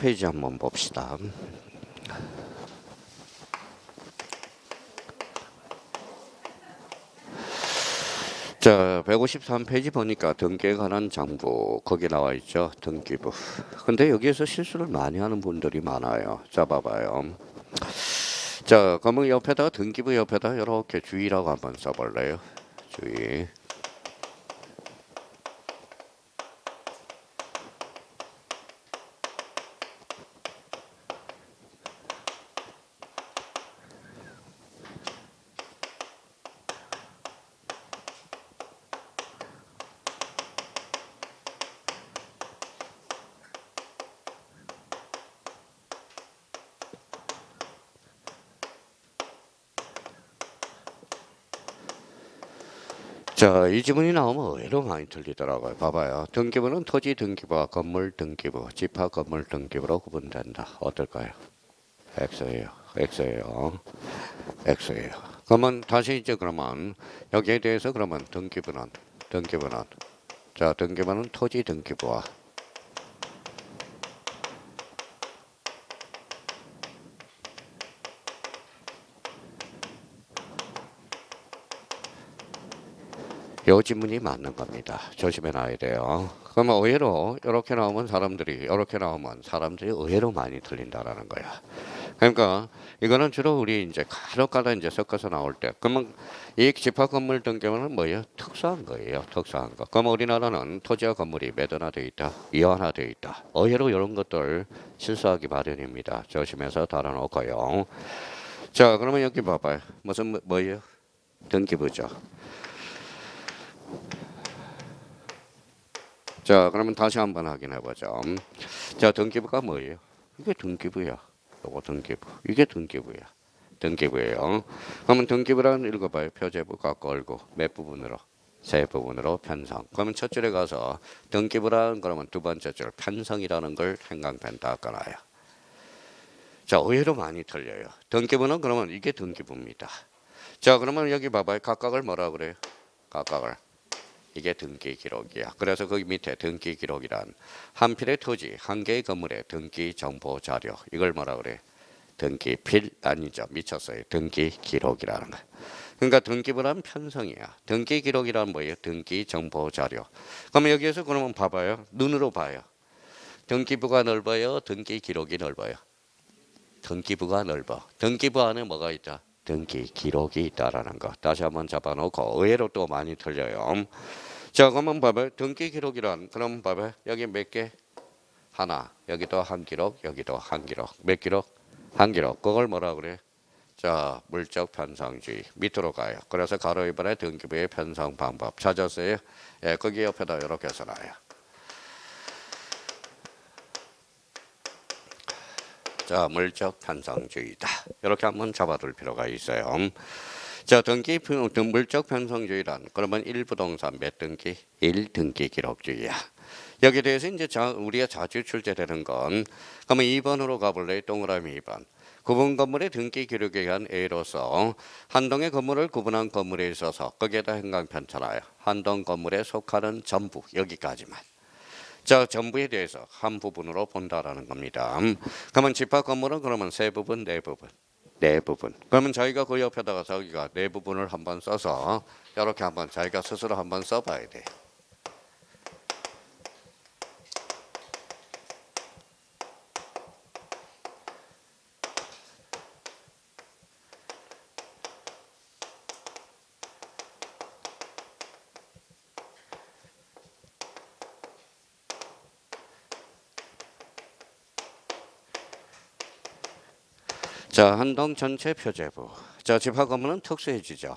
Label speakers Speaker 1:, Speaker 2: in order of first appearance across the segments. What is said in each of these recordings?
Speaker 1: 페이지 한번 봅시다. 자, 153페이지 보니까 등기에 관한 장부 거기 나와 있죠. 등기부. 근데 여기에서 실수를 많이 하는 분들이 많아요. 자, 봐봐요. 자, 그러면 옆에다 등기부 옆에다 이렇게 주의라고 한번 써볼래요. 주의. 자, 이 지문이 나오면 의외로 많이 틀리더라고요. 봐봐요. 등기부는 토지 등기부와 건물 등기부, 집합 건물 등기부로 구분된다. 어떨까요? X예요. X예요. X예요. 그러면 다시 이제 그러면 여기에 대해서 그러면 등기부는 자, 등기부는 토지 등기부와 요 지문이 맞는 겁니다. 조심해 놔야 돼요. 그러면 의외로 이렇게 나오면 사람들이 의외로 많이 틀린다라는 거야. 그러니까 이거는 주로 우리 이제 간혹가다 이제 섞어서 나올 때 그러면 이 집합 건물 등기부는 뭐예요? 특수한 거예요. 특수한 거. 그럼 우리나라는 토지와 건물이 매도화되어 있다, 이완화되어 있다. 의외로 이런 것들 실수하기 마련입니다. 조심해서 달아놓고요. 자, 그러면 여기 봐봐요. 무슨 뭐예요? 등기부죠. 자, 그러면 다시 한번 확인해 보죠. 자, 등기부가 뭐예요? 이게 등기부야. 요거 등기부. 이게 등기부야. 등기부예요. 그러면 등기부라는 읽어봐요. 표제부가 걸고 몇 부분으로? 세 부분으로 편성. 그러면 첫 줄에 가서 등기부라는 그러면 두 번째 줄 편성이라는 걸 생각된다 하거나요. 자, 의외로 많이 틀려요. 등기부는 그러면 이게 등기부입니다. 자, 그러면 여기 봐봐요. 각각을 뭐라 그래요? 각각을. 이게 등기 기록이야. 그래서 거기 밑에 등기 기록이란 한 필의 토지, 한 개의 건물의 등기 정보 자료. 이걸 뭐라 그래? 등기필 아니죠. 미쳤어요. 등기 기록이라는 거. 그러니까 등기부란 편성이야. 등기 기록이란 뭐예요? 등기 정보 자료. 그러면 여기에서 그러면 봐봐요. 눈으로 봐요. 등기부가 넓어요? 등기 기록이 넓어요? 등기부가 넓어. 등기부 안에 뭐가 있다? 등기 기록이 있다라는 거. 다시 한번 잡아놓고 의외로 또 많이 틀려요. 자, 그러면 봐봐요. 등기 기록이란 그럼 봐봐요. 여기 몇 개? 하나. 여기도 한 기록, 여기도 한 기록. 몇 기록? 한 기록. 그걸 뭐라 그래? 자, 물적 편성주의 밑으로 가요. 그래서 가로 2번에 등기부의 편성 방법 찾았어요? 예, 거기 옆에다 이렇게 써놔요. 자, 물적 편성주의다. 이렇게 한번 잡아둘 필요가 있어요. 자, 물적 편성주의란 그러면 1부동산 몇 등기? 1등기 기록주의야. 여기에 대해서 이제 우리가 자주 출제되는 건 그러면 2번으로 가볼래요? 동그라미 2번. 구분 건물의 등기 기록에 의한 A로서 한 동의 건물을 구분한 건물에 있어서 거기에다 행강 편찬하여 한 동 건물에 속하는 전부 여기까지만. 자, 전부에 대해서 한 부분으로 본다라는 겁니다. 그러면 집합 건물은 그러면 세 부분, 네 부분. 네 부분. 그러면 저희가 그 옆에다가 저기가 네 부분을 한번 써서 이렇게 한번 자기가 스스로 한번 써봐야 돼. 자, 한동 전체 표제부. 자, 집합 건물은 특수해지죠.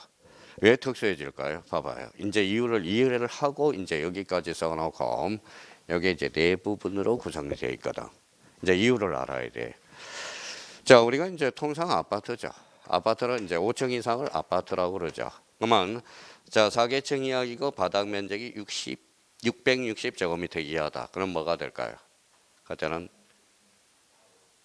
Speaker 1: 왜 특수해질까요? 봐봐요. 이제 이해를 하고 이제 여기까지 써놓고 여기 이제 네 부분으로 구성되어 있거든. 이제 이유를 알아야 돼. 자, 우리가 이제 통상 아파트죠. 아파트는 이제 5층 이상을 아파트라고 그러죠. 그러면 자, 4개층 이하이고 바닥 면적이 660제곱미터 이하다. 그럼 뭐가 될까요? 그때는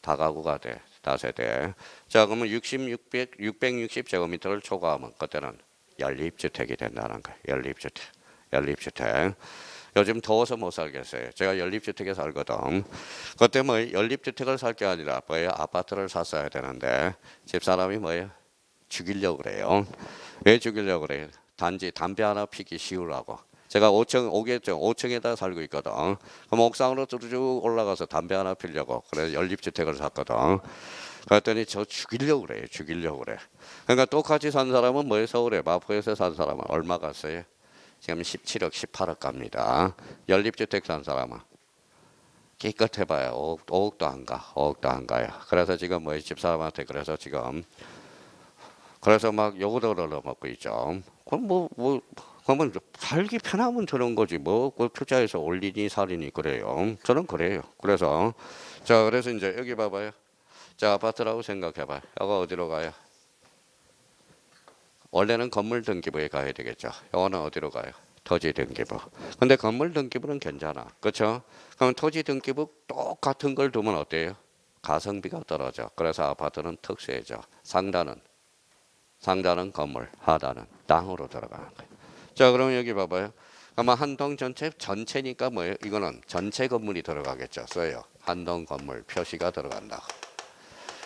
Speaker 1: 다가구가 돼. 다세대. 자, 그러면 660제곱미터를 초과하면 그때는 연립주택이 된다는 거예요. 연립주택. 요즘 더워서 못 살겠어요. 제가 연립주택에 살거든. 그때 뭐 연립주택을 살 게 아니라 뭐예요? 아파트를 샀어야 되는데 집사람이 뭐예요? 죽이려고 그래요. 왜 죽이려고 그래요? 단지 담배 하나 피기 쉬우라고. 제가 5층, 5층에다 살고 있거든. 그럼 옥상으로 쭉 올라가서 담배 하나 피려고. 그래서 연립주택을 샀거든. 그랬더니 저 죽이려고 그래요. 죽이려고 그래. 그러니까 똑같이 산 사람은 뭐예요? 서울에 마포에서 산 사람은 얼마 갔어요? 지금 17억, 18억 갑니다. 연립주택 산 사람은 기껏해봐야 5억도 안 가. 5억도 안 가요. 그래서 지금 뭐 집사람한테 그래서 지금 그래서 막 요거도 얻어먹고 있죠. 그러면 살기 편하면 저런 거지 뭐 투자해서 올리니 살이니 그래요. 저는 그래요. 그래서 자 그래서 이제 여기 봐봐요. 자 아파트라고 생각해봐요. 여가 어디로 가요? 원래는 건물 등기부에 가야 되겠죠. 이거는 어디로 가요? 토지 등기부. 근데 건물 등기부는 괜찮아. 그렇죠? 그럼 토지 등기부 똑같은 걸 두면 어때요? 가성비가 떨어져. 그래서 아파트는 특수해져. 상단은 건물, 하단은 땅으로 들어가는 거예요. 자, 그럼 여기 봐봐요. 아마 한 동 전체니까 뭐예요? 이거는 전체 건물이 들어가겠죠. 써요. 한 동 건물 표시가 들어간다.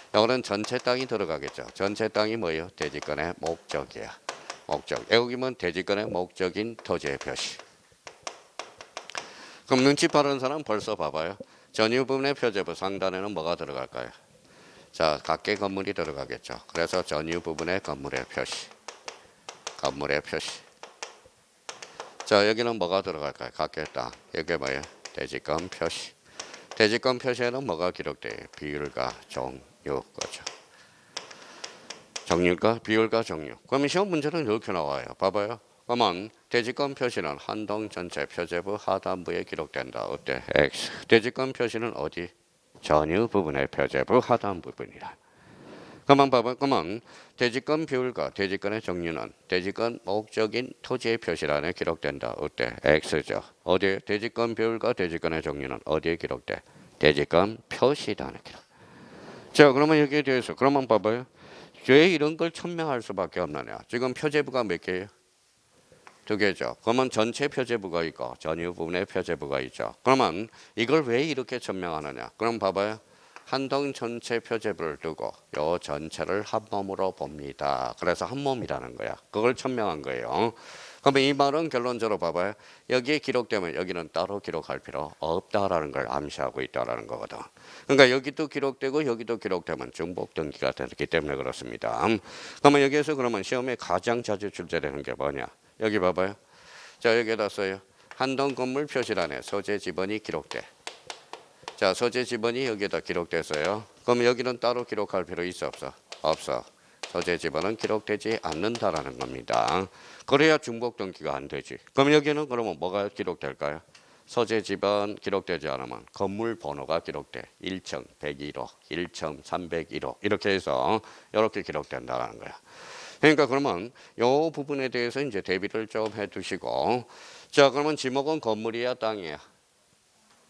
Speaker 1: 이거는 전체 땅이 들어가겠죠. 전체 땅이 뭐예요? 대지권의 목적이야. 목적. 여기면 대지권의 목적인 토지의 표시. 그럼 눈치 빠른 사람 벌써 봐봐요. 전유 부분의 표제부 상단에는 뭐가 들어갈까요? 자, 각계 건물이 들어가겠죠. 그래서 전유 부분의 건물의 표시. 건물의 표시. 자, 여기는 뭐가 들어갈까요? 각계 땅. 여기 뭐예요? 대지권 표시. 대지권 표시에는 뭐가 기록돼요? 비율과 종류. 거죠. 정률과 비율과 종류. 그러면 시험 문제는 이렇게 나와요. 봐봐요. 그러면 대지권 표시는 한동 전체 표제부 하단부에 기록된다. 어때? X. 대지권 표시는 어디? 전유 부분의 표제부 하단 부분이라. 그만 봐봐. 그러면 대지권 비율과 대지권의 종류는 대지권 목적인 토지의 표시란에 기록된다. 어때? X죠. 어디에? 대지권 비율과 대지권의 종류는 어디에 기록돼? 대지권 표시란에 기록. 자, 그러면 여기에 대해서 그러면 봐봐요. 왜 이런 걸 천명할 수밖에 없느냐? 지금 표제부가 몇 개예요? 2개죠. 그러면 전체 표제부가 있고 전유 부분의 표제부가 있죠. 그러면 이걸 왜 이렇게 천명하느냐? 그럼 봐봐요. 한동 전체 표제부를 두고 요 전체를 한 몸으로 봅니다. 그래서 한 몸이라는 거야. 그걸 천명한 거예요. 그러면 이 말은 결론적으로 봐봐요. 여기에 기록되면 여기는 따로 기록할 필요 없다라는 걸 암시하고 있다라는 거거든. 그러니까 여기도 기록되고 여기도 기록되면 중복 등기가 되기 때문에 그렇습니다. 그러면 여기에서 그러면 시험에 가장 자주 출제되는 게 뭐냐? 여기 봐봐요. 자, 여기에다 써요. 한동 건물 표시란에 소재 지번이 기록돼. 자, 소재 지번이 여기에다 기록됐어요. 그럼 여기는 따로 기록할 필요 있어 없어? 없어. 소재 지번은 기록되지 않는다라는 겁니다. 그래야 중복 등기가 안 되지. 그럼 여기는 그러면 뭐가 기록될까요? 소재 지번 기록되지 않으면 건물 번호가 기록돼. 1층 101호, 1층 301호 이렇게 해서 이렇게 기록된다라는 거야. 그러니까 그러면 이 부분에 대해서 이제 대비를 좀 해두시고, 자 그러면 지목은 건물이야 땅이야?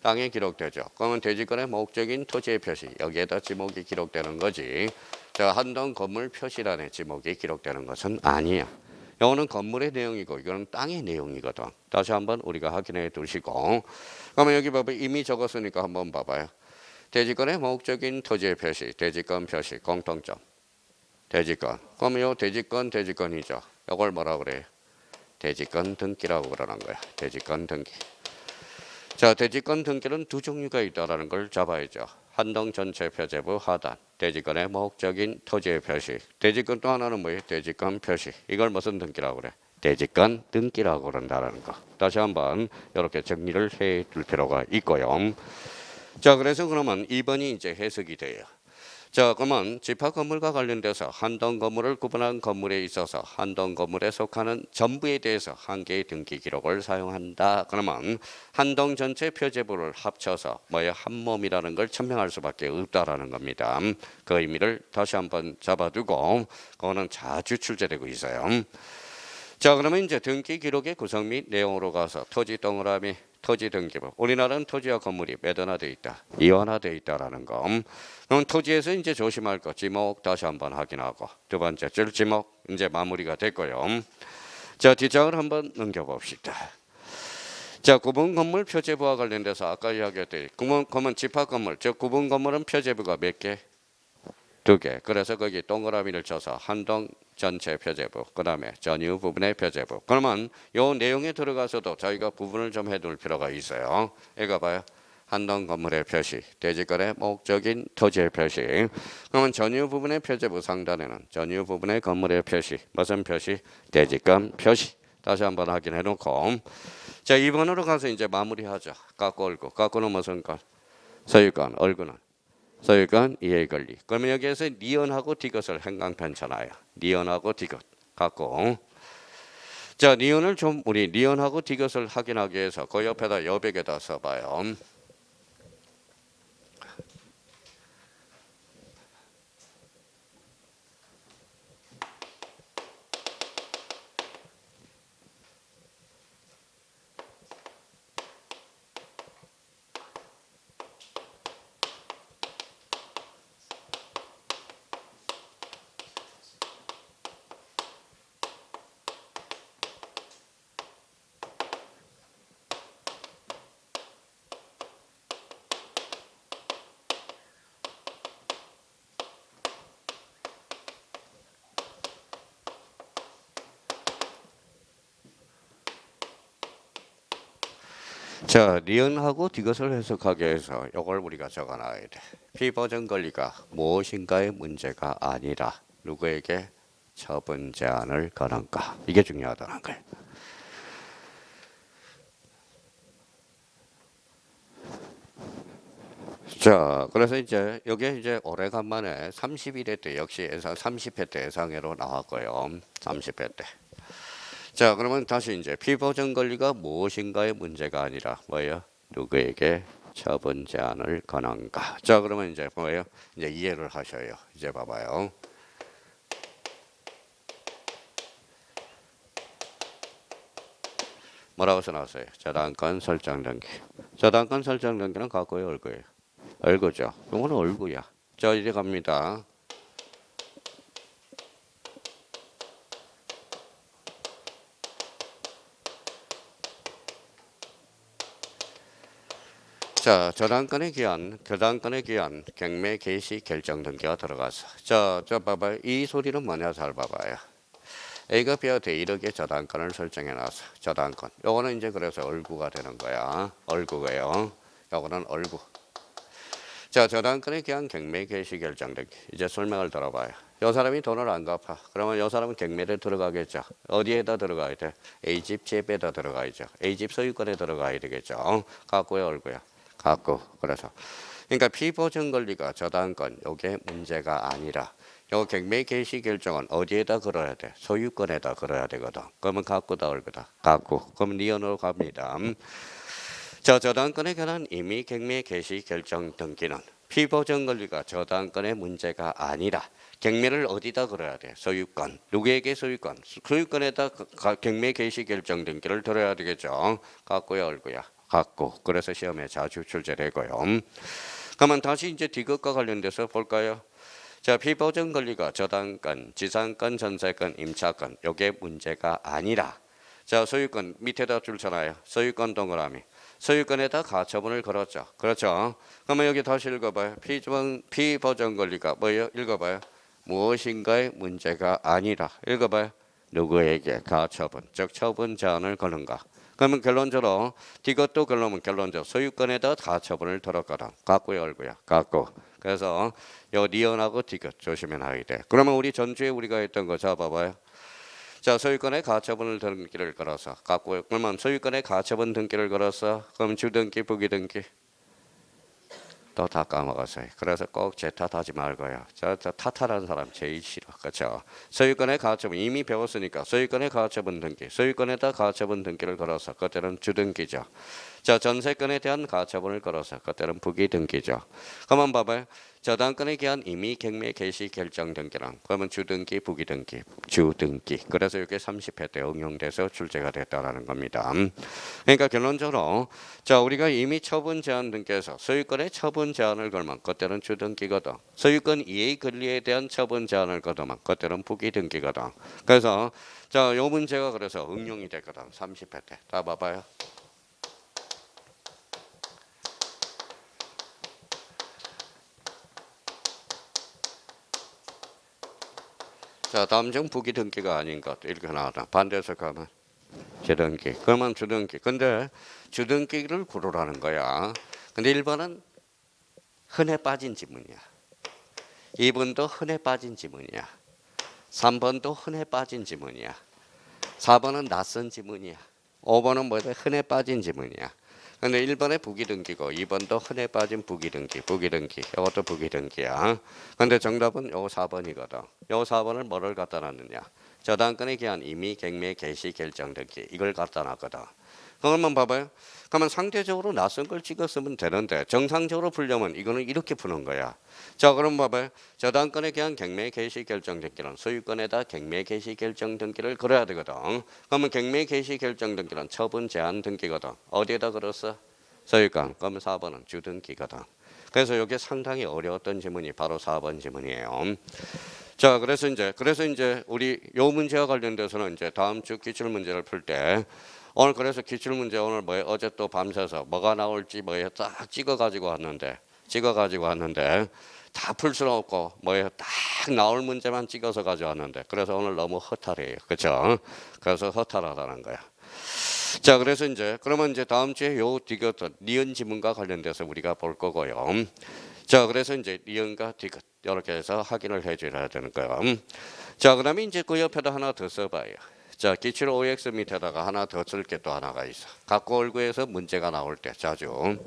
Speaker 1: 땅에 기록되죠. 그러면 대지권의 목적인 토지의 표시 여기에다 지목이 기록되는 거지. 자 한동 건물 표시란에 지목이 기록되는 것은 아니에요. 이거는 건물의 내용이고 이거는 땅의 내용이거든. 다시 한번 우리가 확인해 두시고, 그러면 여기 봐봐 이미 적었으니까 한번 봐봐요. 대지권의 목적인 토지의 표시, 대지권 표시 공통점. 대지권. 그럼 요 대지권이죠. 이걸 뭐라 그래요? 대지권 등기라고 그러는 거야. 대지권 등기. 자, 대지권 등기는 두 종류가 있다라는 걸 잡아야죠. 한동 전체 표제부 하단. 대지권의 목적인 토지의 표시. 대지권 또 하나는 뭐예요? 대지권 표시. 이걸 무슨 등기라고 그래? 대지권 등기라고 그런다라는 거. 다시 한번 이렇게 정리를 해 둘 필요가 있고요. 자, 그래서 그러면 2번이 이제 해석이 돼요. 자, 그러면 집합 건물과 관련돼서 한동 건물을 구분한 건물에 있어서 한동 건물에 속하는 전부에 대해서 한 개의 등기 기록을 사용한다. 그러면 한동 전체 표제부를 합쳐서 뭐야 한 몸이라는 걸 천명할 수밖에 없다라는 겁니다. 그 의미를 다시 한번 잡아두고 그거는 자주 출제되고 있어요. 자, 그러면 이제 등기 기록의 구성 및 내용으로 가서 토지 동그라미 토지 등기부. 우리나라는 토지와 건물이 몇 원화되어 있다? 이원화되어 있다라는 거. 그럼 토지에서 이제 조심할 거 지목 다시 한번 확인하고 두 번째 줄 지목 이제 마무리가 됐고요. 자, 뒷장을 한번 넘겨봅시다. 자, 구분 건물 표제부와 관련돼서 아까 이야기했듯이 그러면 집합 건물, 즉 구분 건물은 표제부가 몇 개? 2개. 그래서 거기 동그라미를 쳐서 한동 전체 표제부, 그 다음에 전유 부분의 표제부. 그러면 요 내용에 들어가서도 저희가 구분을 좀 해둘 필요가 있어요. 읽어봐요. 한동 건물의 표시, 대지권의 목적인 토지의 표시. 그러면 전유 부분의 표제부 상단에는 전유 부분의 건물의 표시, 무슨 표시? 대지권 표시. 다시 한번 확인해 놓고, 자 2번으로 가서 이제 마무리하죠. 깎고 얼고. 깎고는 무슨 건? 소유권, 얼고는 소유권, 이해 권리. 그러면 여기에서 니은하고 디귿을 행강편잖아요. 니은하고 디귿 갖고. 자, 니은을 좀 우리 니은하고 디귿을 확인하기 위해서 그 옆에다 여백에다 써봐요. 자, 니은하고 디귿을 해석하기 위해서 이걸 우리가 적어놔야 돼. 피보전 권리가 무엇인가의 문제가 아니라 누구에게 처분 제한을 거는가. 이게 중요하다는 거예요. 자, 그래서 이제 여기에 이제 오래간만에 31회 때 역시 예상 30회 때 예상외로 나왔고요. 30회 때. 자, 그러면 다시 이제 피보전 권리가 무엇인가의 문제가 아니라 뭐예요? 누구에게 처분 제한을 거는가. 자, 그러면 이제 뭐예요? 이제 이해를 하셔요. 이제 봐봐요. 뭐라고 써놨어요? 저당권 설정 등기. 저당권 설정 등기는 갖고요, 얼구예요? 얼구죠. 이거는 얼구야. 자, 이제 갑니다. 자, 저당권의 기한, 경매 개시 결정 등기가 들어가서. 자, 봐봐요. 이 소리는 뭐냐 잘 봐봐요. A가 B한테 1억의 저당권을 설정해놔서 저당권. 요거는 이제 그래서 얼구가 되는 거야. 얼구고요. 요거는 얼구. 자, 저당권의 기한 경매 개시 결정 등기. 이제 설명을 들어봐요. 요 사람이 돈을 안 갚아. 그러면 요 사람은 경매를 들어가겠죠. 어디에다 들어가야 돼? A집 집에다 들어가야죠. A집 소유권에 들어가야 되겠죠. 갖고요, 얼구야. 갖고. 그래서 그러니까 피보전 권리가 저당권 요게 문제가 아니라 요 경매 개시 결정은 어디에다 걸어야 돼? 소유권에다 걸어야 되거든. 그러면 갖고다 얼구다. 갖고. 그러면 니은으로 갑니다. 자, 저당권에 관한 임의 경매 개시 결정 등기는 피보전 권리가 저당권의 문제가 아니라 경매를 어디다 걸어야 돼? 소유권. 누구에게 소유권? 소유권에다 경매 개시 결정 등기를 들어야 되겠죠. 갖고요, 얼구야. 갖고. 그래서 시험에 자주 출제되고요. 그러면 다시 이제 디귿과 관련돼서 볼까요? 자, 피보전 권리가 저당권, 지상권, 전세권, 임차권 요게 문제가 아니라 자, 소유권 밑에다 줄잖아요. 소유권 동그라미. 소유권에다 가처분을 걸었죠. 그렇죠? 그러면 여기 다시 읽어봐요. 피보전 권리가 뭐예요? 읽어봐요. 무엇인가의 문제가 아니라 읽어봐요. 누구에게 가처분, 즉 처분 제한을 거는가. 그러면 결론적으로 이것도 결론적으로 소유권에다 가처분을 들었거든. 갖고요, 얼구야. 갖고. 그래서 요 니은하고 디귿 조심해 놔야 돼. 그러면 우리 전주에 우리가 했던 거 잡아봐요. 자, 소유권에 가처분을 등기를 걸어서 갖고요. 그러면 소유권에 가처분 등기를 걸어서 그럼 주등기, 부기등기 또 다 까먹었어요. 그래서 꼭 제 탓하지 말고요. 저 탓하는 사람 제일 싫어. 그렇죠? 소유권의 가처분 이미 배웠으니까 소유권의 가처분 등기, 소유권에다 가처분 등기를 걸어서 그때는 주등기죠. 자, 전세권에 대한 가처분을 걸어서 그때는 부기등기죠. 그러면 봐봐요. 저당권에 기한 임의 경매 개시 결정 등기랑 그러면 주등기, 부기등기, 주등기. 그래서 이게 30회 때 응용돼서 출제가 됐다라는 겁니다. 그러니까 결론적으로 자, 우리가 이미 처분 제한 등기에서 소유권의 처분 제한을 걸면 그때는 주등기거든. 소유권 이해 권리에 대한 처분 제한을 거두면 그때는 부기등기거든. 그래서 자, 요 문제가 그래서 응용이 됐거든. 30회 때. 다 봐봐요. 자, 다음 중 부기등기가 아닌 것 이렇게 나왔다. 반대해서 가면 주등기. 그러면 주등기. 근데 주등기를 고르라는 거야. 근데 1번은 흔해 빠진 지문이야. 2번도 흔해 빠진 지문이야. 3번도 흔해 빠진 지문이야. 4번은 낯선 지문이야. 5번은 뭐다? 흔해 빠진 지문이야. 근데 1번에 부기등기고 2번도 흔해 빠진 부기등기. 이것도 부기등기야. 근데 정답은 요 4번이거든. 요 4번을 뭐를 갖다 놨느냐? 저당권에 기한 임의, 갱매, 개시, 결정 등기 이걸 갖다 놨거든. 그러면 봐봐요. 그러면 상대적으로 낯선 걸 찍었으면 되는데 정상적으로 풀려면 이거는 이렇게 푸는 거야. 자, 그럼 봐봐요. 저당권에 기한 갱매, 개시, 결정 등기는 소유권에다 갱매, 개시, 결정 등기를 걸어야 되거든. 그러면 갱매, 개시, 결정 등기는 처분 제한 등기거든. 어디에다 걸었어? 소유권. 그러면 4번은 주등기거든. 그래서 이게 상당히 어려웠던 지문이 바로 4번 지문이에요. 자, 그래서 이제 우리 요 문제와 관련돼서는 이제 다음 주 기출 문제를 풀 때 오늘 그래서 기출 문제 오늘 뭐에 어제 또 밤새서 뭐가 나올지 뭐에 딱 찍어가지고 왔는데 다 풀 수는 없고 뭐에 딱 나올 문제만 찍어서 가져왔는데 그래서 오늘 너무 허탈해요, 그렇죠? 그래서 허탈하다는 거야. 자, 그래서 이제 그러면 이제 다음 주에 요 디귿 니은 지문과 관련돼서 우리가 볼 거고요. 자, 그래서 이제 니은과 디귿 이렇게 해서 확인을 해줘야 되는 거예요. 자, 그다음에 이제 그 옆에다 하나 더 써봐요. 자, 기출 OX 밑에다가 하나 더 쓸 게 또 하나가 있어. 갖고 얼구에서 문제가 나올 때 자주.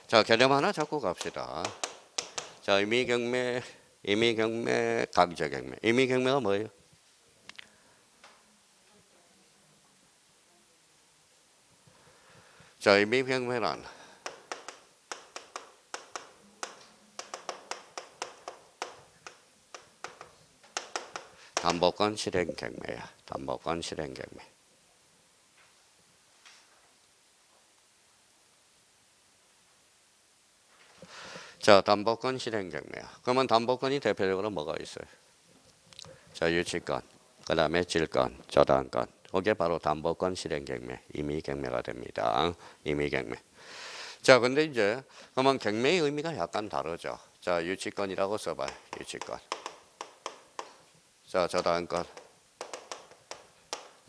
Speaker 1: 자, 개념 하나 잡고 갑시다. 자, 임의경매, 강제경매. 임의경매가 뭐예요? 자, 임의경매란 담보권 실행경매야. 담보권 실행경매. 자, 담보권 실행경매야. 그러면 담보권이 대표적으로 뭐가 있어요? 자, 유치권, 그 다음에 질권, 저당권. 이게 바로 담보권 실행경매, 임의경매가 됩니다. 임의경매. 자, 근데 이제 그러면 경매의 의미가 약간 다르죠. 자, 유치권이라고 써봐요. 유치권. 자, 저당권.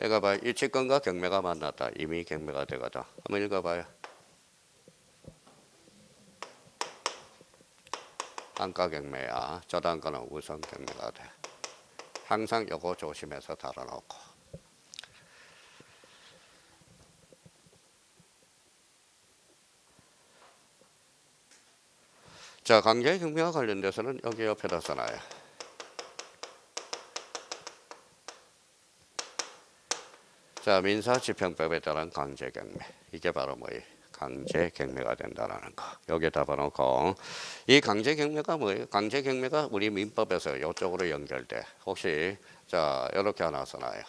Speaker 1: 읽어봐요. 유치권과 경매가 만났다. 임의경매가 되거든. 한번 읽어봐요. 단가경매야. 저당권은 우선경매가 돼. 항상 요거 조심해서 달아놓고. 자, 강제경매와 관련돼서는 여기 옆에다 써놔요. 자, 민사집행법에 따른 강제경매. 이게 바로 뭐예요? 강제경매가 된다는 거. 여기에다 봐놓고 이 강제경매가 뭐예요? 강제경매가 우리 민법에서 이쪽으로 연결돼. 혹시 자 이렇게 하나 써놔요.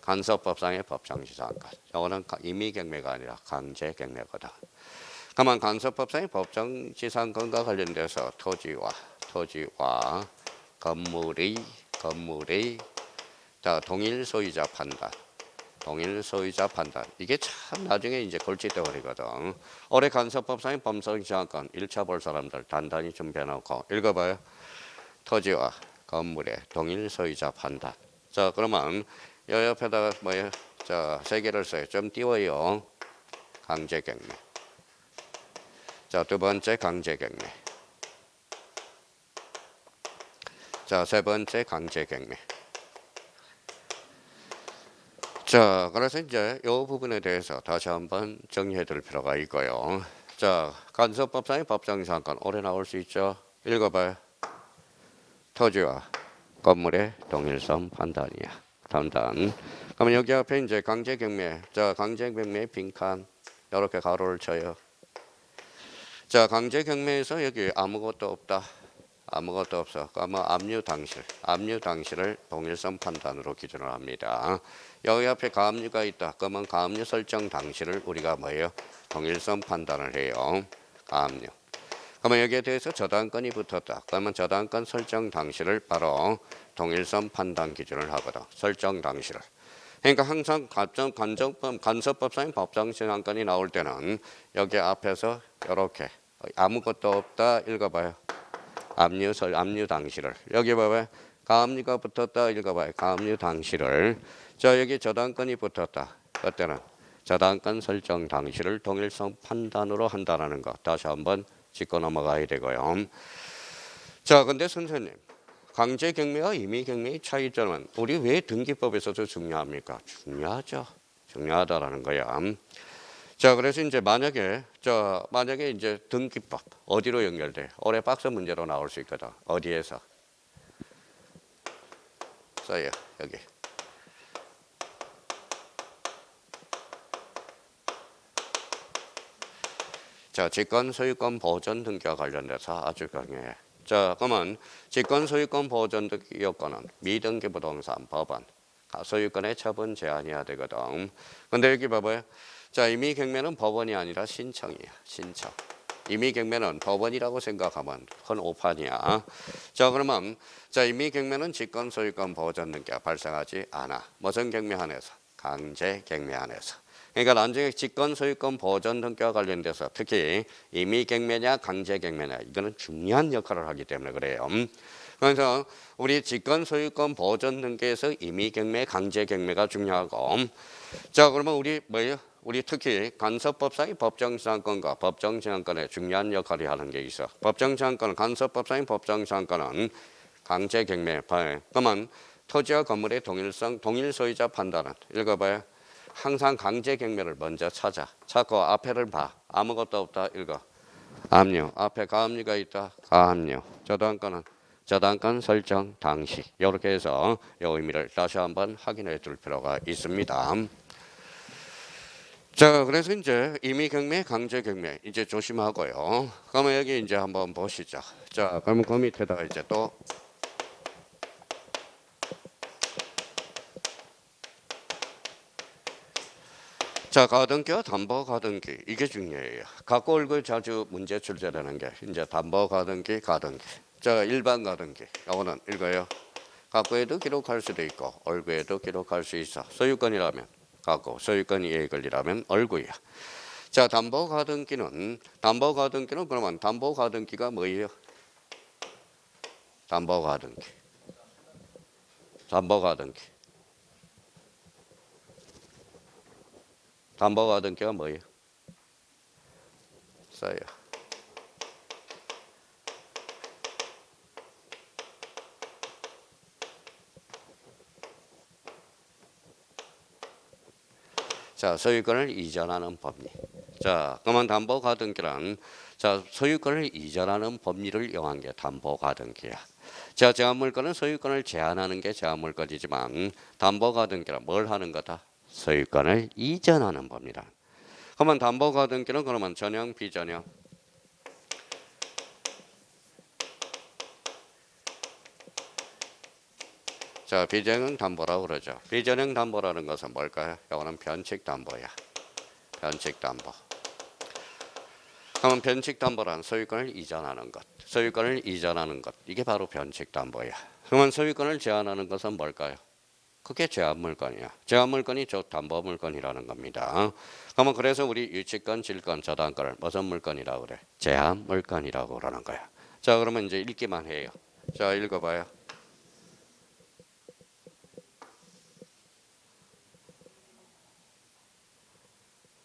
Speaker 1: 간섭법상의 법정지상권. 이거는 임의경매가 아니라 강제경매거든. 그러면 간섭법상의 법정지상권과 관련돼서 토지와 건물의 자, 동일 소유자 판단. 이게 참 나중에 이제 걸치대 버리거든. 올해 간섭법상의 법정지상권 1차 볼 사람들 단단히 준비해놓고 읽어봐요. 토지와 건물의 동일 소유자 판단. 자, 그러면 요 옆에다가 뭐예요? 자, 세 개를 써요. 좀 띄워요. 강제경매. 자, 두 번째 강제경매. 자, 세 번째 강제경매. 자, 그래서 이제 이 부분에 대해서 다시 한번 정리해 둘 필요가 있고요. 자, 간섭법상의 법정지상권 올해 나올 수 있죠. 읽어봐요. 토지와 건물의 동일성 판단이야. 판단. 그러면 여기 앞에 이제 강제경매. 자, 강제경매 빈칸 이렇게 가로를 쳐요. 자, 강제경매에서 여기 아무것도 없다. 아무것도 없어. 그러면 압류 당실을 동일성 판단으로 기준을 합니다. 여기 앞에 가압류가 있다. 그러면 가압류 설정 당실을 우리가 뭐예요? 동일성 판단을 해요. 가압류. 그러면 여기에 대해서 저당권이 붙었다. 그러면 저당권 설정 당시를 바로 동일선 판단 기준을 하거든. 설정 당시를. 그러니까 항상 간섭법상의 법정지상권이 나올 때는 여기 앞에서 이렇게 아무것도 없다 읽어봐요. 압류 당시를. 여기 봐봐요. 가압류가 붙었다 읽어봐요. 가압류 당시를. 자 여기 저당권이 붙었다. 그때는 저당권 설정 당시를 동일성 판단으로 한다는 거 다시 한번 짚고 넘어가야 되고요. 자 근데 선생님 강제경매와 임의경매의 차이점은 우리 왜 등기법에서도 중요합니까? 중요하죠. 중요하다라는 거야. 자 그래서 이제 만약에 이제 등기법 어디로 연결돼? 올해 박스 문제로 나올 수 있거든. 어디에서? 써요 여기. 자 직권 소유권 보전 등기와 관련돼서 아주 강해요. 자 그러면 직권 소유권 보전 등기 요건은 미등기 부동산 법원 소유권의 처분 제한해야 되거든. 근데 여기 봐봐요. 자 임의경매는 법원이 아니라 신청이야. 신청. 임의경매는 법원이라고 생각하면 큰 오판이야. 자 그러면 자 임의경매는 직권 소유권 보전 등기가 발생하지 않아. 무슨 경매 한해서? 강제경매 한해서. 그러니까 나중에 직권 소유권 보전 등기와 관련돼서 특히 임의경매냐 강제경매냐 이거는 중요한 역할을 하기 때문에 그래요. 그래서 우리 직권 소유권 보전 등기에서 임의경매 강제경매가 중요하고 자 그러면 우리 뭐예요? 우리 특히 간섭법상의 법정지상권과 법정지상권에 중요한 역할을 하는 게 있어. 법정지상권은 간섭법상의 법정지상권은 강제경매. 그러면 토지와 건물의 동일성, 동일소유자 판단은 읽어봐요. 항상 강제경매를 먼저 찾고 앞에를 봐. 아무것도 없다 읽어. 압류. 앞에 가압류가 있다. 가압류. 저당권 설정 당시. 이렇게 해서 이 의미를 다시 한번 확인해 둘 필요가 있습니다. 자, 그래서 이제 임의경매, 강제경매 이제 조심하고요. 그러면 여기 이제 한번 보시죠. 자, 그러면 그 밑에다가 이제 또 자, 가등기와 담보 가등기 이게 중요해요. 갖고 얼굴 자주 문제 출제되는 게 이제 담보 가등기. 자, 일반 가등기. 이거는 읽어요. 갖고에도 기록할 수도 있고 얼구에도 기록할 수 있어. 소유권이라면 갖고, 소유권이 예걸이라면 얼구야. 자, 담보 가등기는 그러면 담보 가등기가 뭐예요? 담보 가등기가 뭐예요? 써요. 자, 소유권을 이전하는 법리. 자, 그러면 담보 가등기란 자, 소유권을 이전하는 법리를 이용한 게 담보 가등기야. 자, 제한물권은 소유권을 제한하는 게 제한물권이지만 담보 가등기란 뭘 하는 거다? 소유권을 이전하는 법리다. 그러면 담보 가등기는 그러면 전형, 비전형. 자, 비전형 담보라고 그러죠. 비전형 담보라는 것은 뭘까요? 이거는 변칙 담보야. 변칙 담보. 그러면 변칙 담보란 소유권을 이전하는 것. 이게 바로 변칙 담보야. 그러면 소유권을 제한하는 것은 뭘까요? 그게 제한물권이야. 제한물권이 즉 담보물권이라는 겁니다. 그러면 그래서 우리 유치권, 질권, 저당권을 무슨 물권이라고 그래? 제한물권이라고 그러는 거야. 자, 그러면 이제 읽기만 해요. 자, 읽어봐요.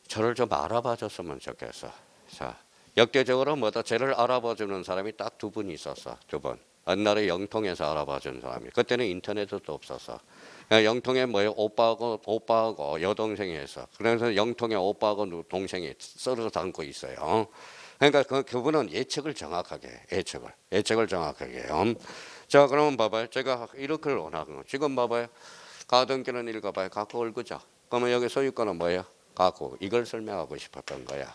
Speaker 1: 저를 좀 알아봐 줬으면 좋겠어. 자, 역대적으로 뭐다 쟤를 알아봐 주는 사람이 딱 두 분이 있었어. 두 분. 옛날에 영통에서 알아봐 준 사람이. 그때는 인터넷도 없었어. 영통에 뭐예요? 오빠하고 여동생이 있어. 그래서 영통에 오빠하고 동생이 썰어 담고 있어요. 그러니까 그분은 예측을 정확하게 해요. 자, 그러면 봐봐요. 제가 이렇게 원하는 거. 지금 봐봐요. 가등기는 읽어봐요. 갖고 얼구죠. 그러면 여기 소유권은 뭐예요? 갖고. 이걸 설명하고 싶었던 거야.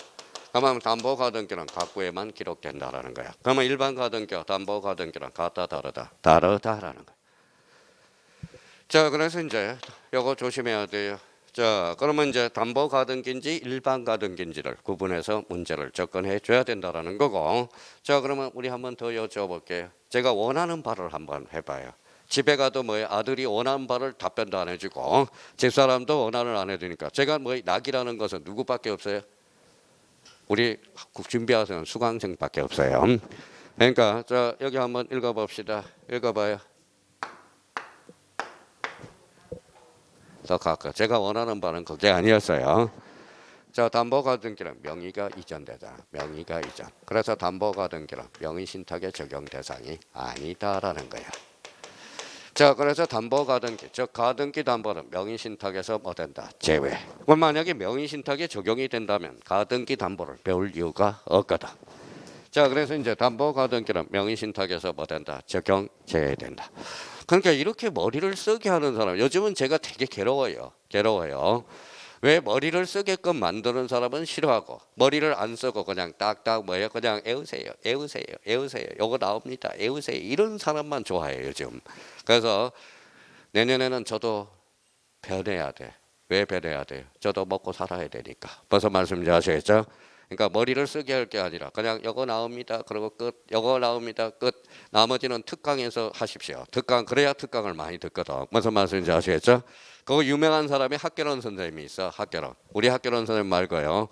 Speaker 1: 그러면 담보 가등기는 갖고에만 기록된다라는 거야. 그러면 일반 가등기와 담보 가등기는 같다 다르다라는 거야. 자, 그래서 이제 요거 조심해야 돼요. 자, 그러면 이제 담보 가등기인지 일반 가등기인지를 구분해서 문제를 접근해 줘야 된다라는 거고. 자, 그러면 우리 한번 더 여쭤볼게요. 제가 원하는 바를 한번 해봐요. 집에 가도 뭐 아들이 원하는 바를 답변도 안 해주고 집사람도 원한을 안 해주니까 제가 뭐 낙이라는 것은 누구밖에 없어요? 우리 준비하세요. 수강생밖에 없어요. 그러니까 자 여기 한번 읽어봅시다. 읽어봐요. 더 가까. 제가 원하는 바는 그게 아니었어요. 자, 담보가등기는 명의가 이전되잖아. 명의가 이전. 그래서 담보가등기는 명의신탁의 적용 대상이 아니다라는 거야. 자, 그래서 담보가등기, 즉 가등기 담보는 명의신탁에서 뭐 된다? 제외. 그럼 만약에 명의신탁에 적용이 된다면 가등기 담보를 배울 이유가 없거든. 자, 그래서 이제 담보가등기는 명의신탁에서 뭐 된다? 적용 제외된다. 그러니까 이렇게 머리를 쓰게 하는 사람, 요즘은 제가 되게 괴로워요. 괴로워요. 왜 머리를 쓰게끔 만드는 사람은 싫어하고 머리를 안 쓰고 그냥 딱딱 뭐예요? 그냥 애우세요. 애우세요. 애우세요. 요거 나옵니다. 애우세요. 이런 사람만 좋아해요, 요즘. 그래서 내년에는 저도 변해야 돼. 왜 변해야 돼요? 저도 먹고 살아야 되니까. 벌써 말씀하셨죠? 그러니까 머리를 쓰게 할 게 아니라 그냥 요거 나옵니다. 그리고 끝. 요거 나옵니다. 끝. 나머지는 특강에서 하십시오. 특강 그래야 특강을 많이 듣거든. 무슨 말씀인지 아시겠죠? 그 유명한 사람이 학개론 선생님이 있어. 학개론. 우리 학개론 선생님 말고요.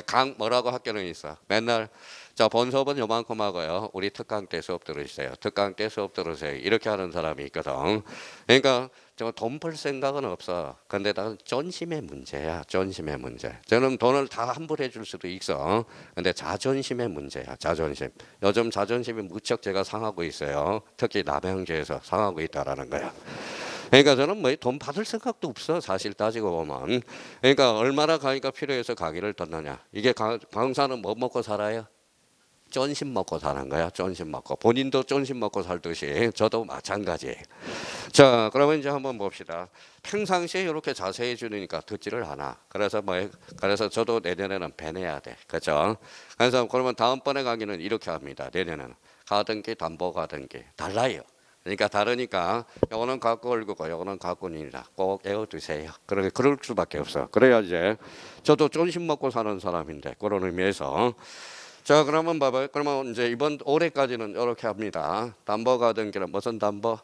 Speaker 1: 강 뭐라고 학개론이 있어. 맨날 자 본수업은 요만큼 하고요. 우리 특강 때 수업 들으세요. 특강 때 수업 들으세요. 이렇게 하는 사람이 있거든. 그러니까 저 돈 벌 생각은 없어. 근데 다 존심의 문제야. 존심의 문제. 저는 돈을 다 환불해 줄 수도 있어. 근데 자존심의 문제야. 자존심. 요즘 자존심이 무척 제가 상하고 있어요. 특히 남양주에서 상하고 있다라는 거야. 그러니까 저는 뭐 돈 받을 생각도 없어. 사실 따지고 보면. 그러니까 얼마나 강의가 필요해서 강의를 듣느냐. 이게 강사는 뭐 먹고 살아요? 쫀심 먹고 사는 거야. 쫀심 먹고. 본인도 쫀심 먹고 살듯이 저도 마찬가지. 자, 그러면 이제 한번 봅시다. 평상시에 이렇게 자세히 주니까 듣지를 않아. 그래서 저도 내년에는 배내야 돼. 그렇죠? 그래서 그러면 다음번에 강의는 이렇게 합니다. 내년에는 가등기, 담보 가등기 달라요. 그러니까 다르니까 요거는 갖고 얼고고 요거는 갖고니라 꼭 외워두세요. 그럴 수밖에 없어. 그래야 이제 저도 쫀심 먹고 사는 사람인데 그런 의미에서 자 그러면 봐봐요. 그러면 이제 이번 올해까지는 이렇게 합니다. 담보 가등기는 무슨 담보?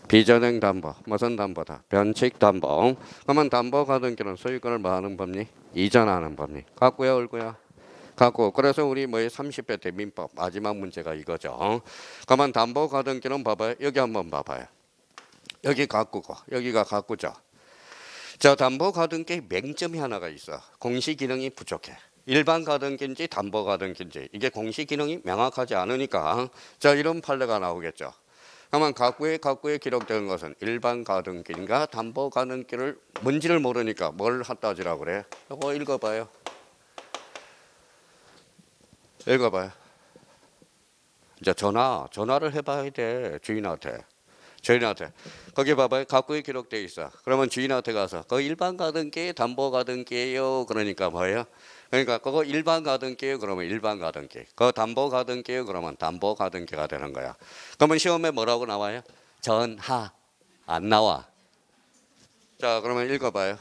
Speaker 1: 비전행 담보. 무슨 담보다? 변칙 담보. 그러면 담보 가등기는 소유권을 뭐 하는 법리? 이전하는 법리. 갖고야 얼고야? 갖고. 그래서 우리 뭐 30회 대민법 마지막 문제가 이거죠. 그러면 담보 가등기는 봐봐요. 여기 한번 봐봐요. 여기 갖고고 여기가 갖고죠. 자 담보 가등기 맹점이 하나가 있어. 공시 기능이 부족해. 일반 가등기인지 담보 가등기인지 이게 공시 기능이 명확하지 않으니까 자 이런 판례가 나오겠죠. 그러면 갖고에 기록되는 것은 일반 가등기인가 담보 가등기를 뭔지를 모르니까 뭘 따지라고 그래? 이거 읽어봐요. 읽어봐요. 이제 전화를 해봐야 돼 주인한테. 거기 봐봐요. 갖고에 기록돼 있어. 그러면 주인한테 가서 그 일반 가등기 담보 가등기예요. 그러니까 뭐예요? 그러니까 그거 일반 가등기예요. 그러면 일반 가등기. 그 담보 가등기예요. 그러면 담보 가등기가 되는 거야. 그러면 시험에 뭐라고 나와요? 전하 안 나와. 자 그러면 읽어봐요.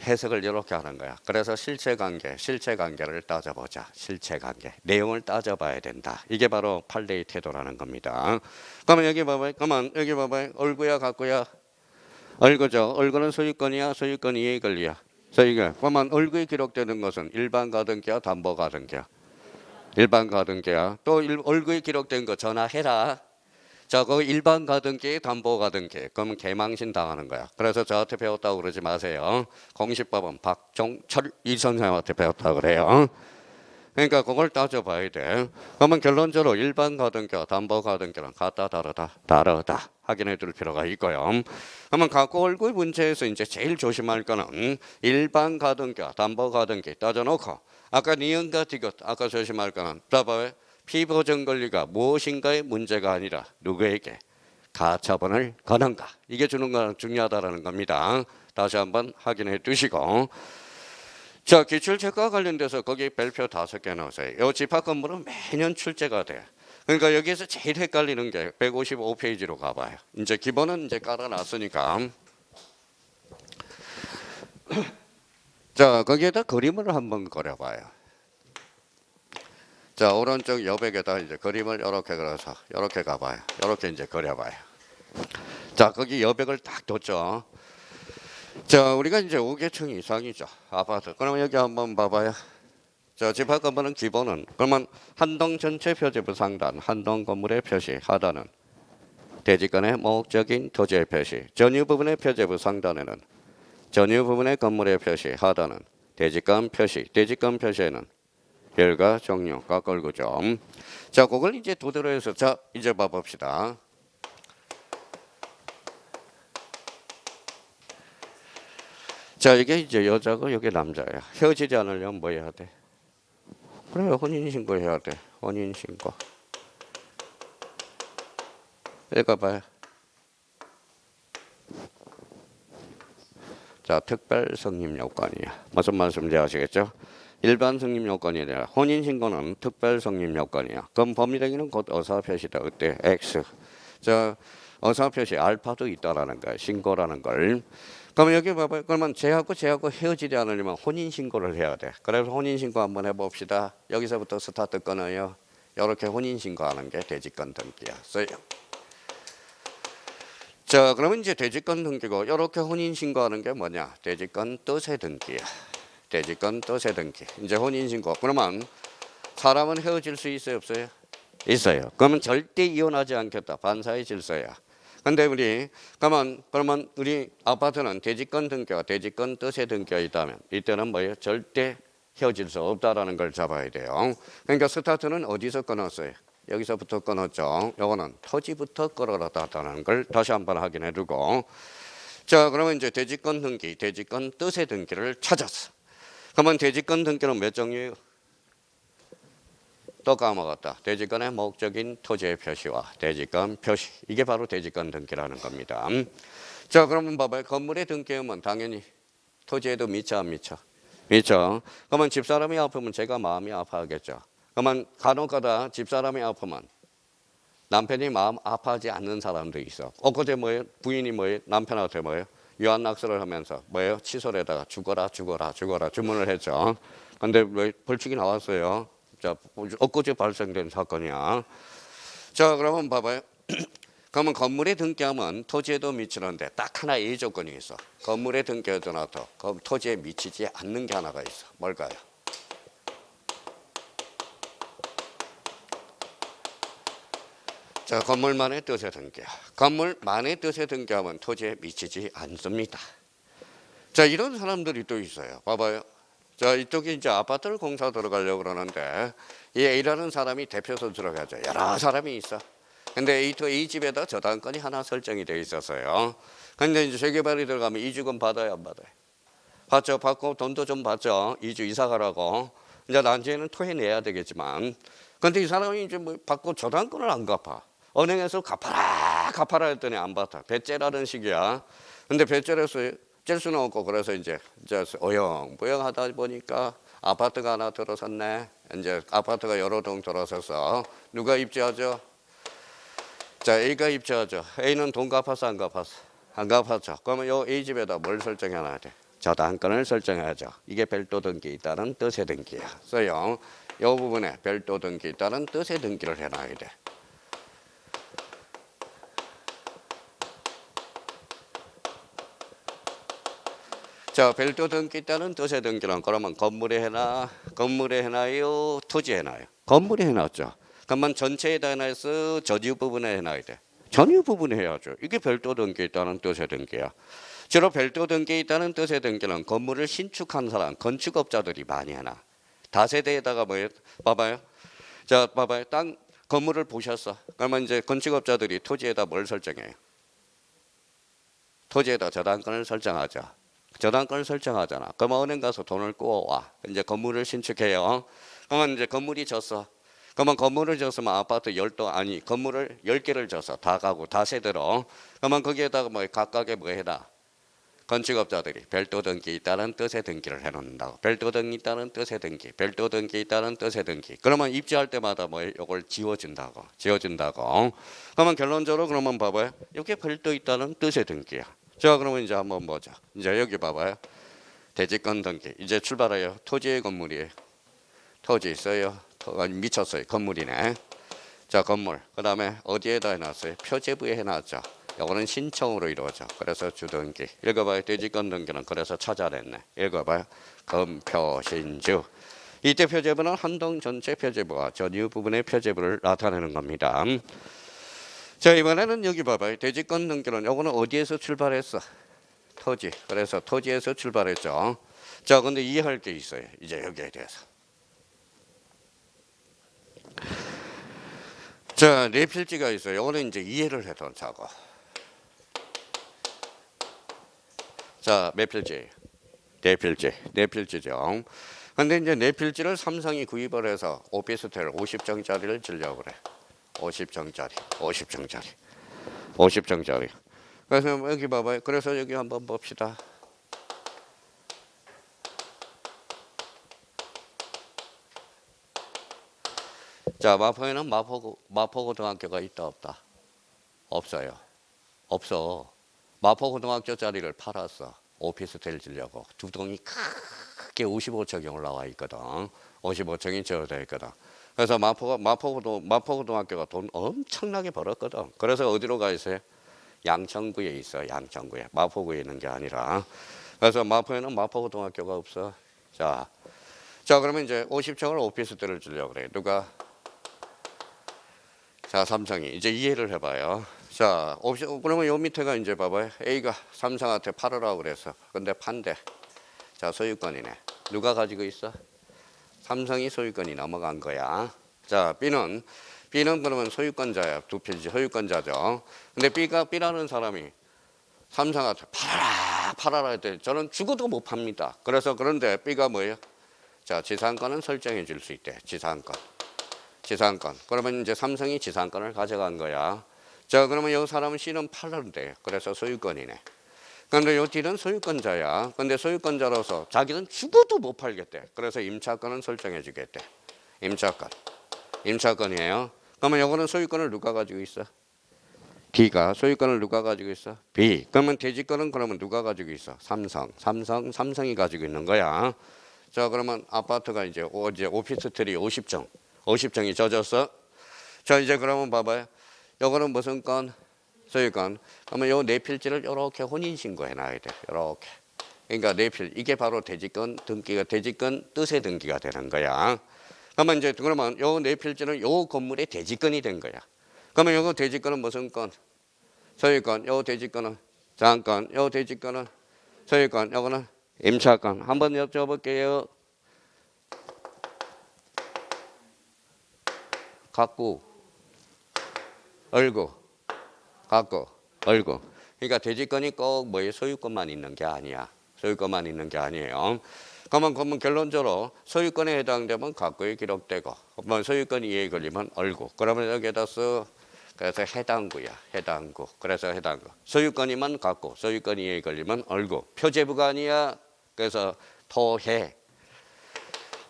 Speaker 1: 해석을 이렇게 하는 거야. 그래서 실체관계를 따져보자. 실체관계. 내용을 따져봐야 된다. 이게 바로 판례의 태도라는 겁니다. 그러면 여기 봐봐요. 얼구야 갖고야. 얼구죠. 얼구는 소유권이야. 소유권 이해 권리야. 소유권. 그러면 얼구에 기록되는 것은 일반 가등기야. 담보 가등기야. 일반 가등기야. 또 얼구에 기록된 거 전화해라. 자, 그 일반 가등기, 담보 가등기. 그러면 개망신 당하는 거야. 그래서 저한테 배웠다고 그러지 마세요. 공시법은 박종철 이 선생님한테 배웠다고 그래요. 그러니까 그걸 따져봐야 돼. 그러면 결론적으로 일반 가등기와 담보 가등기랑 같다 다르다 확인해 둘 필요가 있고요. 그러면 갖고 얼굴 문제에서 이제 제일 조심할 거는 일반 가등기와 담보 가등기 따져놓고 아까 니은과 디귿 아까 조심할 거는 봐봐요. 피보정 권리가 무엇인가의 문제가 아니라 누구에게 가처분을 거는가. 이게 주는 건 중요하다는 겁니다. 다시 한번 확인해 두시고 자 기출책과 관련돼서 거기 별표 5개 넣으세요. 이 집합 건물은 매년 출제가 돼. 그러니까 여기에서 제일 헷갈리는 게 155페이지로 가봐요. 이제 기본은 이제 깔아놨으니까 자, 거기에다 그림을 한번 그려봐요. 자, 오른쪽 여백에다 이제 그림을 이렇게 그려서 이렇게 가봐요. 이렇게 이제 그려봐요. 자, 거기 여백을 딱 뒀죠. 자, 우리가 이제 5개층 이상이죠. 아파트. 그러면 여기 한번 봐봐요. 자, 집합 건물은 기본은 그러면 한 동 전체 표지부 상단, 한 동 건물의 표시 하단은 대지권의 목적인 토지의 표시, 전유 부분의 표지부 상단에는 전유 부분의 건물의 표시, 하단은 대지권 표시, 대지권 표시에는 결과 종류, 깎을구점. 자, 그걸 이제 두드러해서 자, 이제 봐봅시다. 자, 이게 이제 여자고 여기 남자야. 헤어지지 않으려면 뭐 해야 돼? 그래요, 혼인신고 해야 돼. 혼인신고. 읽어봐요. 자, 특별 성립 요건이야. 무슨 말씀인지 아시겠죠? 일반 성립 요건이 아니라 혼인신고는 특별 성립 요건이야. 그럼 법리적인 곧 의사표시다. 어때? X. 자, 의사표시 알파도 있다라는 거야. 신고라는 걸. 그러면 여기 봐봐요. 그러면 쟤하고 헤어지지 않으려면 혼인신고를 해야 돼. 그래서 혼인신고 한번 해봅시다. 여기서부터 스타트 끊어요. 이렇게 혼인신고하는 게 대지권 등기야. 써요. 자, 그러면 이제 대지권 등기고 이렇게 혼인신고하는 게 뭐냐? 대지권 뜻의 등기야. 대지권 뜻의 등기. 이제 혼인신고. 그러면 사람은 헤어질 수 있어요, 없어요? 있어요. 그러면 절대 이혼하지 않겠다. 반사의 질서야. 근데 그러면 우리 아파트는 대지권 등기와 대지권 뜻의 등기가 있다면 이때는 뭐예요? 절대 헤어질 수 없다라는 걸 잡아야 돼요. 그러니까 스타트는 어디서 끊었어요? 여기서부터 끊었죠. 요거는 토지부터 끌어놨다는 걸 다시 한번 확인해 두고. 자, 그러면 이제 대지권 등기, 대지권 뜻의 등기를 찾았어. 그러면 대지권 등기는 몇 종류예요? 또 까먹었다. 대지권의 목적인 토지의 표시와 대지권 표시. 이게 바로 대지권 등기라는 겁니다. 자, 그러면 봐봐요. 건물의 등기하면 당연히 토지에도 미쳐 안 미쳐? 미쳐. 그러면 집사람이 아프면 제가 마음이 아파하겠죠. 그러면 간혹가다 집사람이 아프면 남편이 마음 아파하지 않는 사람도 있어. 엊그제 뭐예요? 부인이 뭐예요? 남편한테 뭐예요? 유한낙서를 하면서 뭐예요? 칫솔에다가 죽어라 주문을 했죠. 근데 왜 벌칙이 나왔어요? 자, 엊그제 발생된 사건이야. 자, 그러면 봐봐요. 그러면 건물에 등기하면 토지에도 미치는데 딱 하나 의 조건이 있어. 건물에 등기하더라도 토지에 미치지 않는 게 하나가 있어. 뭘까요? 자, 건물만의 뜻에 등기야. 건물만의 뜻에 등기하면 토지에 미치지 않습니다. 자, 이런 사람들이 또 있어요. 봐봐요. 자, 이쪽에 이제 아파트를 공사 들어가려고 그러는데 이 A라는 사람이 대표서 들어가죠. 여러 사람이 있어. 근데 A 집에다 저당권이 하나 설정이 돼 있었어요. 근데 이제 재개발이 들어가면 이주금 받아요, 안 받아요? 받죠. 받고 돈도 좀 받죠. 이주 이사 가라고. 이제 나중에는 토해내야 되겠지만. 근데 이 사람이 이제 뭐 받고 저당권을 안 갚아. 은행에서 갚아라 했더니 안 받아. 배째라는 식이야. 근데 배째라서 뗄 수는 없고 그래서 이제 어영부영 하다 보니까 아파트가 하나 들어섰네. 이제 아파트가 여러 동 들어서서 누가 입주하죠? 자, A가 입주하죠. A는 돈 갚았어, 안 갚았어? 안 갚았죠. 그러면 요 A 집에다 뭘 설정해놔야 돼? 저당권을 설정해야죠. 이게 별도 등기 있다는 뜻의 등기야. 써요. 요 부분에 별도 등기 있다는 뜻의 등기를 해놔야 돼. 자, 별도 등기 있다는 뜻의 등기는 그러면 건물에 해놔요, 토지에 해놔요. 건물에 해놨죠. 그러면 전체에다 해놔서 전유 부분에 해놔야 돼. 전유 부분에 해야죠. 이게 별도 등기 있다는 뜻의 등기야. 주로 별도 등기 있다는 뜻의 등기는 건물을 신축한 사람, 건축업자들이 많이 해놔. 다세대에다가 뭐예요? 봐봐요. 자, 봐봐요. 땅 건물을 보셨어. 그러면 이제 건축업자들이 토지에다 뭘 설정해요? 토지에다 저당권을 설정하죠. 저당권을 설정하잖아. 그러면 은행 가서 돈을 구워와. 이제 건물을 신축해요. 그러면 이제 건물이 졌어. 그러면 건물을 졌으면 아파트 건물을 10개를 졌어. 다 가구, 다 세대로. 그러면 거기에다가 뭐 각각의 뭐 해라. 건축업자들이 별도 등기 있다는 뜻의 등기를 해놓는다고. 별도 등기 있다는 뜻의 등기, 별도 등기 있다는 뜻의 등기. 그러면 입주할 때마다 뭐 이걸 지워준다고. 그러면 결론적으로 그러면 봐봐요. 이게 별도 있다는 뜻의 등기야. 자, 그러면 이제 한번 보자. 이제 여기 봐봐요. 대지권 등기. 이제 출발해요. 토지의 건물이에요. 토지 있어요. 미쳤어요. 건물이네. 자, 건물. 그 다음에 어디에다 해놨어요? 표제부에 해놨죠. 이거는 신청으로 이루어져. 그래서 주등기. 읽어봐요. 대지권 등기는 그래서 찾아냈네. 읽어봐요. 검표신주. 이때 표제부는 한동 전체 표제부와 전유 부분의 표제부를 나타내는 겁니다. 자, 이번에는 여기 봐봐요. 대지권 등기는 요거는 어디에서 출발했어? 토지. 그래서 토지에서 출발했죠. 자, 근데 이해할 게 있어요. 이제 여기에 대해서. 자, 네 필지가 있어요. 요거는 이제 이해를 해도 자고. 자, 몇 필지? 네 필지. 네 필지죠. 근데 이제 네 필지를 삼성이 구입을 해서 오피스텔 50정짜리를 지려고 그래. 50정짜리. 50정짜리. 50정짜리. 그래서 여기 봐봐요. 그래서 여기 한번 봅시다. 자, 마포에는 마포고등학교가 있다 없다? 없어요. 없어. 마포고등학교 자리를 팔았어. 오피스텔 지려고. 두 동이 크게 55층이 올라와 있거든. 55층이 지어져 있거든. 그래서 마포고등학교가 돈 엄청나게 벌었거든. 그래서 어디로 가 있어요? 양천구에 있어. 양천구에. 마포구에 있는 게 아니라. 그래서 마포에는 마포고등학교가 없어. 자, 그러면 이제 50층을 오피스텔을 주려고 그래. 누가? 자, 삼성이. 이제 이해를 해봐요. 자, 그러면 요 밑에가 이제 봐봐요. A가 삼성한테 팔으라고 그랬어. 근데 판대. 자, 소유권이네. 누가 가지고 있어? 삼성이 소유권이 넘어간 거야. 자, B는 그러면 소유권자야. 두 필지 소유권자죠. 근데 B라는 사람이 삼성한테 팔아라 했더니 저는 죽어도 못 팝니다. 그래서 그런데 B가 뭐예요? 자, 지상권은 설정해 줄 수 있대. 지상권. 그러면 이제 삼성이 지상권을 가져간 거야. 자, 그러면 이 사람은 C는 팔는데 그래서 소유권이네. 그런데 요 D는 소유권자야. 근데 소유권자로서 자기는 죽어도 못 팔겠대. 그래서 임차권은 설정해 주겠대. 임차권이에요. 그러면 요거는 소유권을 누가 가지고 있어? D가. 소유권을 누가 가지고 있어? B. 그러면 대지권은 그러면 누가 가지고 있어? 삼성이 가지고 있는 거야. 자, 그러면 아파트가 이제 오피스텔이 50정이 젖었어. 자, 이제 그러면 봐봐요. 요거는 무슨 건? 소유권. 그러면 요 네 필지를 이렇게 혼인신고 해놔야 돼. 이렇게. 그러니까 네 필. 이게 바로 대지권 등기가 대지권 뜻의 등기가 되는 거야. 그러면 요 네 필지는 요 건물의 대지권이 된 거야. 그러면 요거 대지권은 무슨 건? 소유권. 요 대지권은 장권. 요 대지권은 소유권. 요거는 임차권. 한번 여쭤볼게요. 갖고 얼고 갖고 얼고. 그러니까 대지권이 꼭 뭐의 소유권만 있는 게 아니야. 소유권만 있는 게 아니에요. 그러면 결론적으로 소유권에 해당되면 갖고에 기록되고, 뭐 소유권 이해에 걸리면 얼고. 그러면 여기에다 써. 그래서 해당구야. 해당구. 그래서 해당구. 소유권이면 갖고, 소유권 이해에 걸리면 얼고. 표제부가 아니야. 그래서 토해.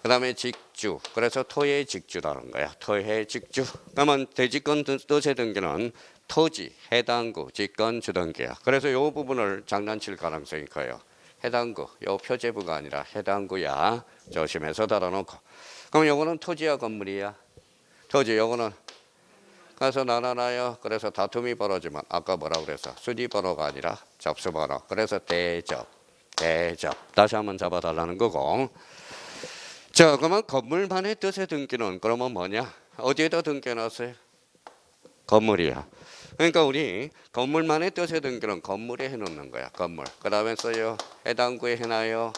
Speaker 1: 그 다음에 직주. 그래서 토해 직주라는 거야. 토해 직주. 그러면 대지권 뜻의 등기는 토지, 해당구, 직권, 주등기야. 그래서 이 부분을 장난칠 가능성이 커요. 해당구, 요 표제부가 아니라 해당구야. 조심해서 달아놓고. 그럼 요거는 토지야, 건물이야? 토지, 요거는 그래서 나눠놔요. 그래서 다툼이 벌어지면 아까 뭐라고 그랬어? 수리번호가 아니라 접수번호. 그래서 대접. 다시 한번 잡아달라는 거고. 자, 그러면 건물만의 뜻의 등기는 그러면 뭐냐? 어디에다 등기해놨어요? 건물이야. 그러니까 우리 건물만의 뜻의 등기는 건물에 해놓는 거야. 건물. 그 다음에 써요. 해당구에 해놔요.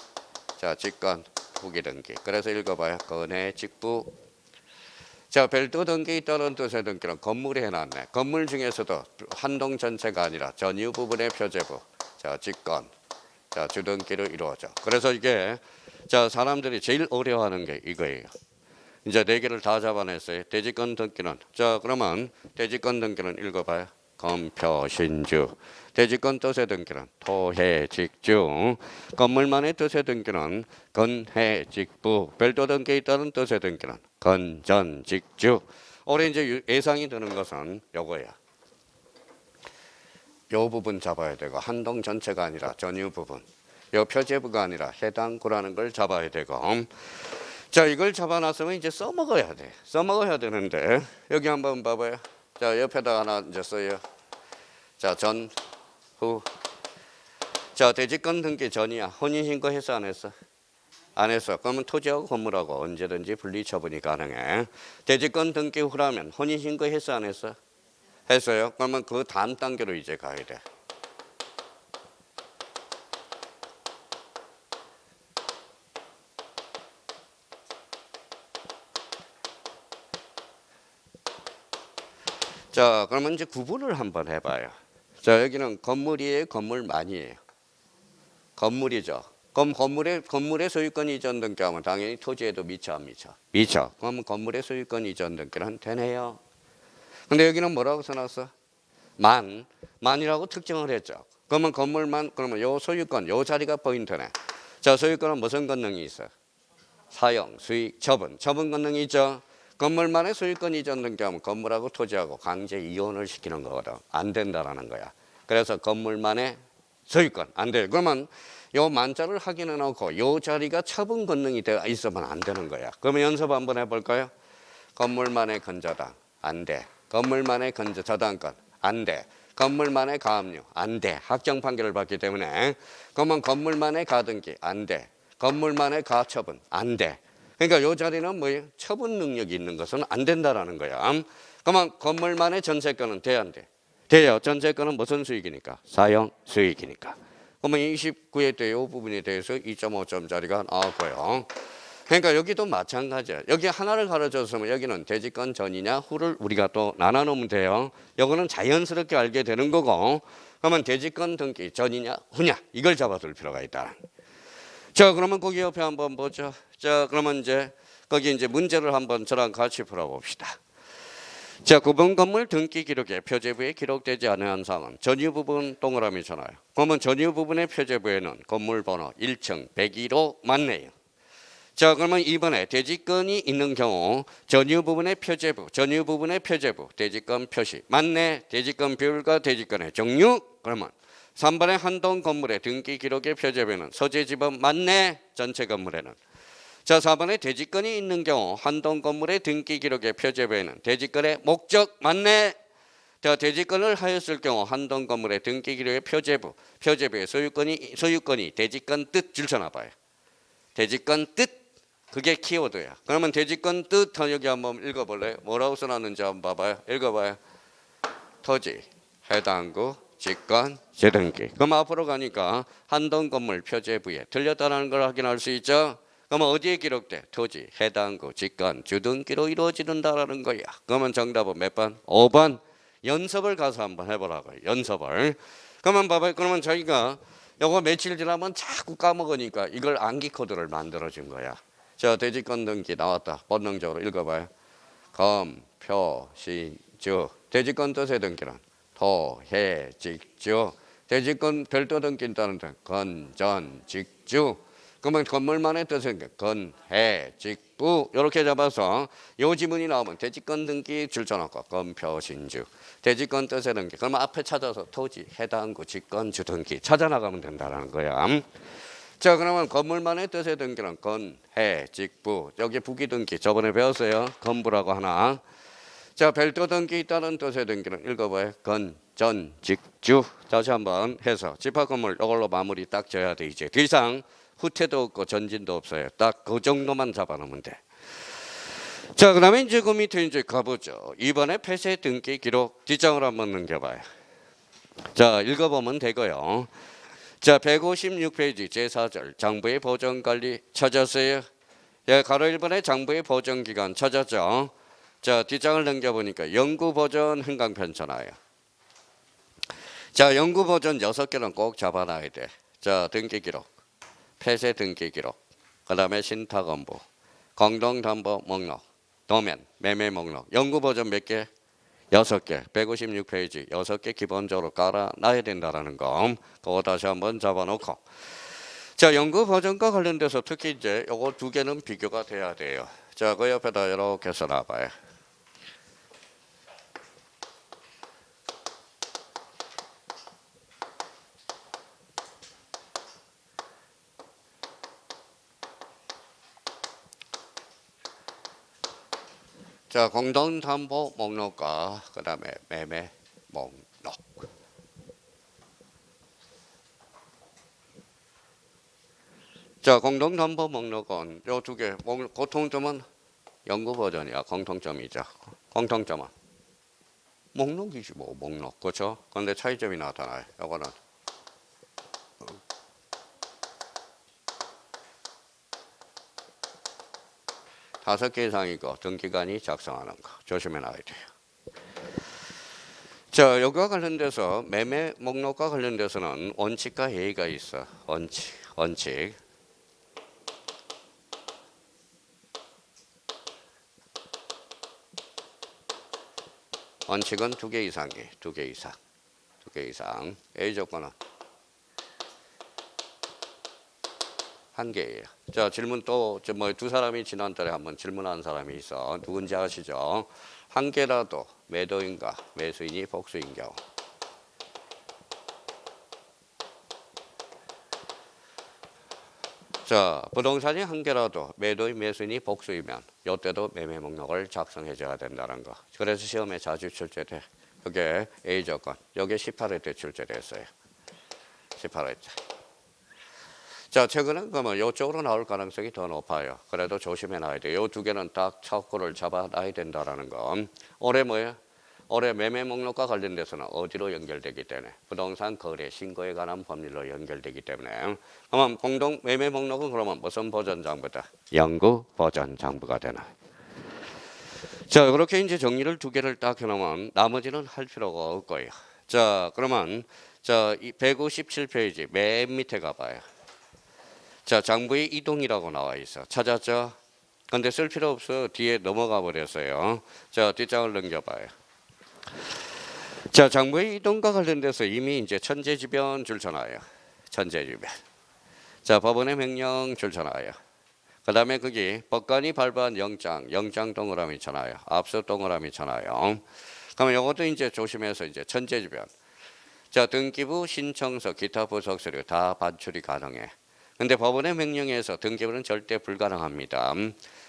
Speaker 1: 자, 직권, 후기 등기. 그래서 읽어봐요. 건해, 직부. 자, 별도 등기 있다는 뜻의 등기는 건물에 해놨네. 건물 중에서도 한동 전체가 아니라 전유 부분의 표제부. 자, 직권. 자, 주등기로 이루어져. 그래서 이게 자, 사람들이 제일 어려워하는 게 이거예요. 이제 네 개를 다 잡아냈어요. 대지권 등기는. 자, 그러면 대지권 등기는 읽어봐요. 검표신주. 대지권 뜻의 등기는 토해직주. 건물만의 뜻의 등기는 건해직부. 별도 등기 있다는 뜻의 등기는 건전직주. 올해 이제 예상이 드는 것은 요거야. 요 부분 잡아야 되고 한동 전체가 아니라 전유 부분. 요 표제부가 아니라 해당구라는 걸 잡아야 되고. 자, 이걸 잡아놨으면 이제 써먹어야 돼. 써먹어야 되는데 여기 한번 봐봐요. 자, 옆에다 하나 이제 써요. 자, 전, 후. 자, 대지권 등기 전이야. 혼인신고 했어 안 했어? 안 했어. 그러면 토지하고 건물하고 언제든지 분리 처분이 가능해. 대지권 등기 후라면 혼인신고 했어 안 했어? 했어요. 그러면 그 다음 단계로 이제 가야 돼. 자, 그러면 이제 구분을 한번 해봐요. 자, 여기는 건물이에요, 건물만이에요. 건물이죠. 그럼 건물의 소유권 이전 등기하면 당연히 토지에도 미쳐 안 미쳐? 미쳐. 그러면 건물의 소유권 이전 등기는 되네요. 근데 여기는 뭐라고 써놨어? 만이라고 특정을 했죠. 그러면 건물만, 그러면 요 소유권, 요 자리가 포인트네. 자, 소유권은 무슨 권능이 있어? 사용, 수익, 처분. 처분 권능이 있죠. 건물만의 소유권 이전 등기하면 건물하고 토지하고 강제 이혼을 시키는 거거든. 안 된다라는 거야. 그래서 건물만의 소유권 안 돼. 그러면 요 만자를 확인해 놓고 요 자리가 처분 권능이 되어 있으면 안 되는 거야. 그러면 연습 한번 해볼까요? 건물만의 건저당 안 돼. 건물만의 건저 저당권 안 돼. 건물만의 가압류 안 돼. 확정 판결을 받기 때문에. 그러면 건물만의 가등기 안 돼. 건물만의 가처분 안 돼. 그러니까 요 자리는 뭐예요? 처분 능력이 있는 것은 안 된다라는 거야. 그러면 건물만의 전세권은 돼야 안 돼? 돼요. 전세권은 무슨 수익이니까? 사용 수익이니까. 그러면 29회 때 이 부분에 대해서 2.5점짜리가 나왔고요. 그러니까 여기도 마찬가지야. 여기 하나를 가르쳐줬으면 여기는 대지권 전이냐 후를 우리가 또 나눠놓으면 돼요. 이거는 자연스럽게 알게 되는 거고. 그러면 대지권 등기 전이냐 후냐 이걸 잡아둘 필요가 있다. 자, 그러면 거기 옆에 한번 보죠. 자, 그러면 이제 거기 이제 문제를 한번 저랑 같이 풀어봅시다. 자, 구분 건물 등기 기록에 표제부에 기록되지 않은 사항은 전유 부분 동그라미잖아요. 그러면 전유 부분의 표제부에는 건물 번호 1층 102로 맞네요. 자, 그러면 이번에 대지권이 있는 경우 전유 부분의 표제부, 대지권 표시 맞네. 대지권 비율과 대지권의 종류. 그러면 3번의 한동 건물의 등기 기록의 표제부에는 소재 지번 맞네. 전체 건물에는. 자, 4번에 대지권이 있는 경우 한동 건물의 등기 기록의 표제부에는 대지권의 목적 맞네. 자, 대지권을 하였을 경우 한동 건물의 등기 기록의 표제부의 소유권이 대지권 뜻 줄쳐놔봐요. 대지권 뜻 그게 키워드야. 그러면 대지권 뜻 여기 한번 읽어볼래요? 뭐라고 써놨는지 한번 봐봐요. 읽어봐요. 토지, 해당구, 직권, 재등기. 그럼 앞으로 가니까 한동 건물 표제부에 틀렸다는 걸 확인할 수 있죠. 그러면 어디에 기록돼? 토지, 해당구, 직권, 주등기로 이루어진다라는 거야. 그러면 정답은 몇 번? 5번. 연습을 가서 한번 해보라고요. 연습을. 그러면 봐봐요. 그러면 저희가 요거 며칠 지나면 자꾸 까먹으니까 이걸 암기 코드를 만들어준 거야. 자, 대지권 등기 나왔다. 본능적으로 읽어봐요. 검, 표, 시, 주. 대지권 뜻의 등기는 토, 해, 직, 주. 대지권 별도 등기 있다는 데 건, 전, 직, 주. 그러면 건물만의 뜻은 건, 해, 직, 부 이렇게 잡아서 요 지문이 나오면 대지권 등기 줄쳐놓고 건, 표, 신주. 대지권 뜻의 등기. 그러면 앞에 찾아서 토지, 해당구, 직권, 주등기 찾아나가면 된다는 거야. 자, 그러면 건물만의 뜻의 등기는 건, 해, 직, 부. 여기 부기 등기 저번에 배웠어요. 건부라고 하나. 자, 별도 등기 있다는 뜻의 등기는 읽어봐요. 건, 전, 직, 주. 다시 한번 해서 집합 건물 이걸로 마무리 딱 져야 돼. 이제 더 이상 후퇴도 없고 전진도 없어요. 딱 그 정도만 잡아놓으면 돼. 자, 그 다음에 이제 그 밑에 이제 가보죠. 이번에 폐쇄 등기 기록 뒷장으로 한번 넘겨봐요. 자, 읽어보면 되고요. 자, 156페이지 제4절 장부의 보전관리 찾았어요. 예, 가로 1번에 장부의 보전기간 찾았죠. 자, 뒷장을 넘겨보니까 영구보전 흥강편차나요. 자, 영구보전 6개는 꼭 잡아놔야 돼. 자, 등기기록, 폐쇄 등기기록, 그 다음에 신탁원부, 공동담보 목록, 도면, 매매 목록. 영구보전 몇 개? 6개, 156페이지 6개 기본적으로 깔아놔야 된다는 거. 그거 다시 한번 잡아놓고. 자, 연구 버전과 관련돼서 특히 이제 요거 2개는 비교가 돼야 돼요. 자, 그 옆에다 이렇게 써놔봐요. 자, 공동담보 목록과 그다음에 매매 목록. 자, 공동담보 목록은 요 두 개. 공통점은 연구 버전이야. 공통점이죠. 공통점은 목록이지 뭐 목록. 그렇죠? 그런데 차이점이 나타나요. 요거는 다섯 개 이상이고 등기관이 작성하는 거 조심해 놔야 돼요. 자, 여기와 관련돼서 매매 목록과 관련돼서는 원칙과 예의가 있어. 원칙. 원칙은 두 개 이상이에요. 두 개 이상. A 조건은 한 개예요. 자, 질문 또 뭐 두 사람이 지난달에 한번 질문한 사람이 있어. 누군지 아시죠? 한 개라도 매도인과 매수인이 복수인 경우. 자, 부동산이 한 개라도 매도인 매수인이 복수이면 이때도 매매 목록을 작성해 줘야 된다는 거. 그래서 시험에 자주 출제돼. 이게 A 조건. 이게 18회 때 출제됐어요. 18회 때. 자, 최근은 그러면 이쪽으로 나올 가능성이 더 높아요. 그래도 조심해 놔야 돼요. 이 두 개는 딱 차고를 잡아 놔야 된다라는 거. 올해 뭐예요? 올해 매매 목록과 관련돼서는 어디로 연결되기 때문에 부동산 거래 신고에 관한 법률로 연결되기 때문에 그러면 공동 매매 목록은 그러면 무슨 버전 장부다? 연구 버전 장부가 되나? 자, 이렇게 이제 정리를 두 개를 딱 해놓으면 나머지는 할 필요가 없고요. 자, 그러면 자, 이 157페이지 맨 밑에 가봐요. 자, 장부의 이동이라고 나와 있어. 찾았죠? 근데 쓸 필요 없어. 뒤에 넘어가 버렸어요. 자, 뒷장을 넘겨봐요. 자, 장부의 이동과 관련돼서 이미 이제 천재지변 줄쳐놔요. 천재지변. 자, 법원의 명령 줄쳐놔요. 그 다음에 거기 법관이 발부한 영장 동그라미 쳐놔요. 압수 동그라미 쳐놔요. 그러면 이것도 이제 조심해서 이제 천재지변. 자, 등기부 신청서 기타 부속 서류 다 반출이 가능해. 근데 법원의 명령에서 등기부는 절대 불가능합니다.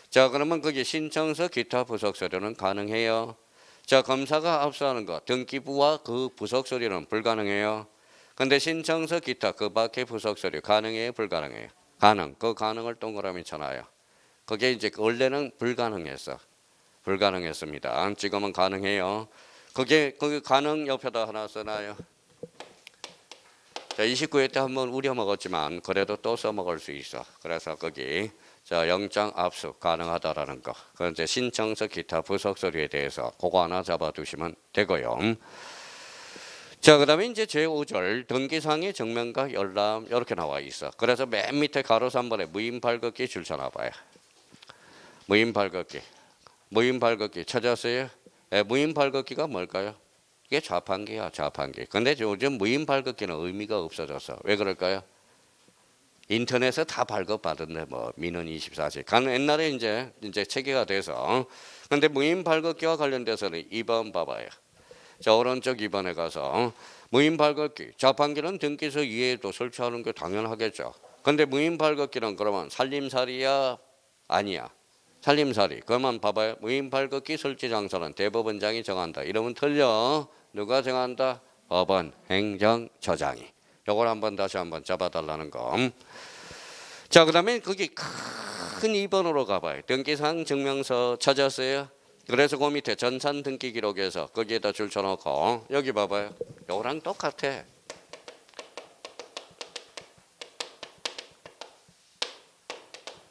Speaker 1: 자, 그러면 거기 신청서 기타 부속 서류는 가능해요. 자, 검사가 압수하는 거 등기부와 그 부속 서류는 불가능해요. 근데 신청서 기타 그 밖에 부속 서류 가능해요, 불가능해요? 가능. 그 가능을 동그라미 쳐놔요. 그게 이제 원래는 불가능했습니다. 지금은 가능해요. 그게 거기 가능 옆에다 하나 써놔요. 자, 29회 때 한번 우려 먹었지만 그래도 또 써먹을 수 있어. 그래서 거기 자, 영장 압수 가능하다라는 거. 그건 이제 신청서 기타 부속 서류에 대해서 그거 하나 잡아두시면 되고요. 자, 그다음에 이제 제5절 등기상의 증명과 열람 이렇게 나와 있어. 그래서 맨 밑에 가로 3번에 무인 발급기 줄쳐놔 봐요. 무인 발급기 찾았어요? 네, 무인 발급기가 뭘까요? 이게 자판기야, 자판기. 근데 요즘 무인 발급기는 의미가 없어졌어. 왜 그럴까요? 인터넷에 다 발급받은데 뭐 민원 24시. 옛날에 이제 체계가 돼서. 근데 무인 발급기와 관련돼서는 2번 봐봐요. 자, 오른쪽 2번에 가서 무인 발급기, 자판기는 등기소 이외에도 설치하는 게 당연하겠죠. 근데 무인 발급기는 그러면 살림살이야? 아니야. 살림살이. 그러면 봐봐요. 무인 발급기 설치 장소는 대법원장이 정한다. 이러면 틀려. 누가 정한다? 법원 행정처장이. 요걸 한번 다시 한번 잡아달라는 거. 자, 그다음에 거기 큰 2번으로 가봐요. 등기상 증명서 찾았어요? 그래서 그 밑에 전산 등기 기록에서 거기에다 줄 쳐놓고 여기 봐봐요. 요거랑 똑같아.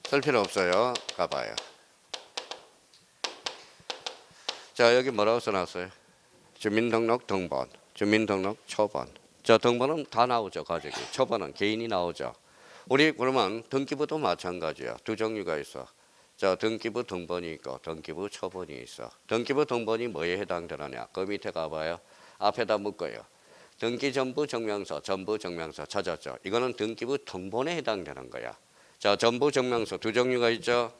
Speaker 1: 쓸 필요 없어요. 가봐요. 자, 여기 뭐라고 써놨어요? 주민등록 등본, 주민등록 초본. 자, 등본은 다 나오죠, 가족이. 초본은 개인이 나오죠. 우리 그러면 등기부도 마찬가지야. 두 종류가 있어. 자, 등기부 등본이 있고 등기부 초본이 있어. 등기부 등본이 뭐에 해당되느냐? 그 밑에 가봐요. 앞에다 묶어요. 등기전부 증명서, 전부 증명서 찾았죠. 이거는 등기부 등본에 해당되는 거야. 자, 전부 증명서 두 종류가 있죠.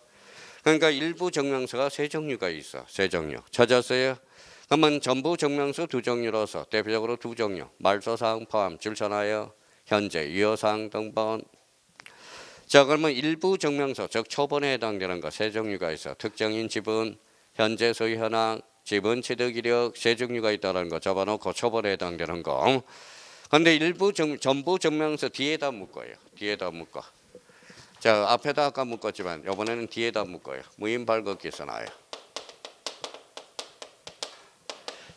Speaker 1: 그러니까 일부 증명서가 세 종류가 있어. 세 종류. 찾았어요? 그러면 전부 증명서 두 종류로서 대표적으로 두 종류. 말소사항 포함 줄쳐놔요. 현재 유효사항 등본. 자, 그러면 일부 증명서 즉 초본에 해당되는 거 세 종류가 있어. 특정인 지분, 현재 소유 현황, 지분 취득 이력, 세증유가 있다는 거 잡아놓고 처벌에 해당되는 거. 근데 전부 증명서 뒤에다 묶어요. 뒤에다 묶어. 자, 앞에다 아까 묶었지만 이번에는 뒤에다 묶어요. 무인 발급기 써놔요.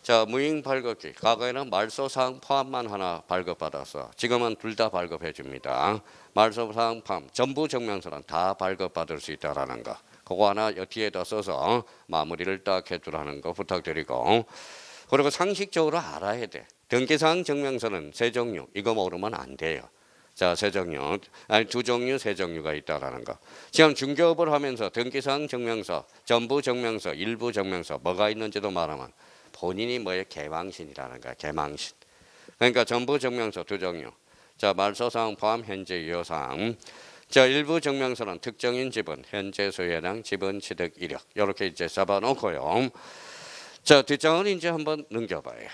Speaker 1: 자, 무인 발급기. 과거에는 말소사항 포함만 하나 발급받았어. 지금은 둘 다 발급해 줍니다. 말소사항 포함, 전부 증명서는 다 발급받을 수 있다라는 거. 그거 하나 뒤에다 써서 마무리를 딱 해주라는 거 부탁드리고. 그리고 상식적으로 알아야 돼. 등기사항 증명서는 세 종류. 이거 모르면 안 돼요. 자, 세 종류. 아니, 두 종류, 세 종류가 있다라는 거. 지금 중개업을 하면서 등기사항 증명서, 전부 증명서, 일부 증명서 뭐가 있는지도 말하면 본인이 뭐에 개망신이라는 거야. 개망신. 그러니까 전부 증명서 두 종류. 자, 말소사항 포함 현재 유효사항. 자, 일부 증명서는 특정인 지분, 현재 소유량, 지분 취득 이력 이렇게 이제 잡아놓고요. 자, 뒷장을 이제 한번 넘겨봐요.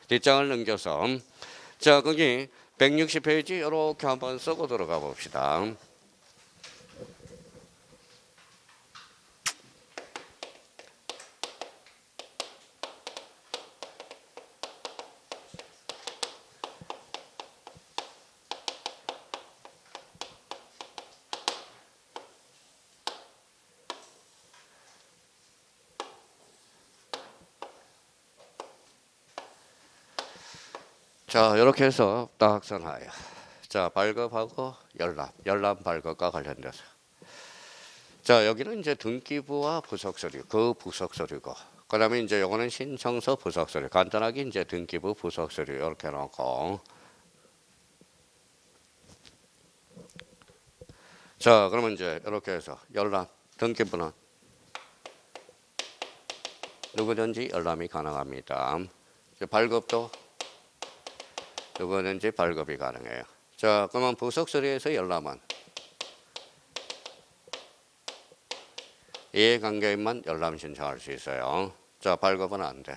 Speaker 1: 뒷장을 넘겨서 자, 거기 160페이지 이렇게 한번 쓰고 들어가 봅시다. 자, 이렇게 해서 딱 써놔요. 자, 발급하고 열람 발급과 관련돼서. 자, 여기는 이제 등기부와 부속서류, 그 부속서류고. 그 다음에 이제 요거는 신청서 부속서류. 간단하게 이제 등기부 부속서류 이렇게 놓고. 자, 그러면 이제 이렇게 해서 열람, 등기부는 누구든지 열람이 가능합니다. 이제 발급도 누구든지 발급이 가능해요. 자, 그러면 부속서류에서 열람은 이해관계인만 열람 신청할 수 있어요. 자, 발급은 안 돼.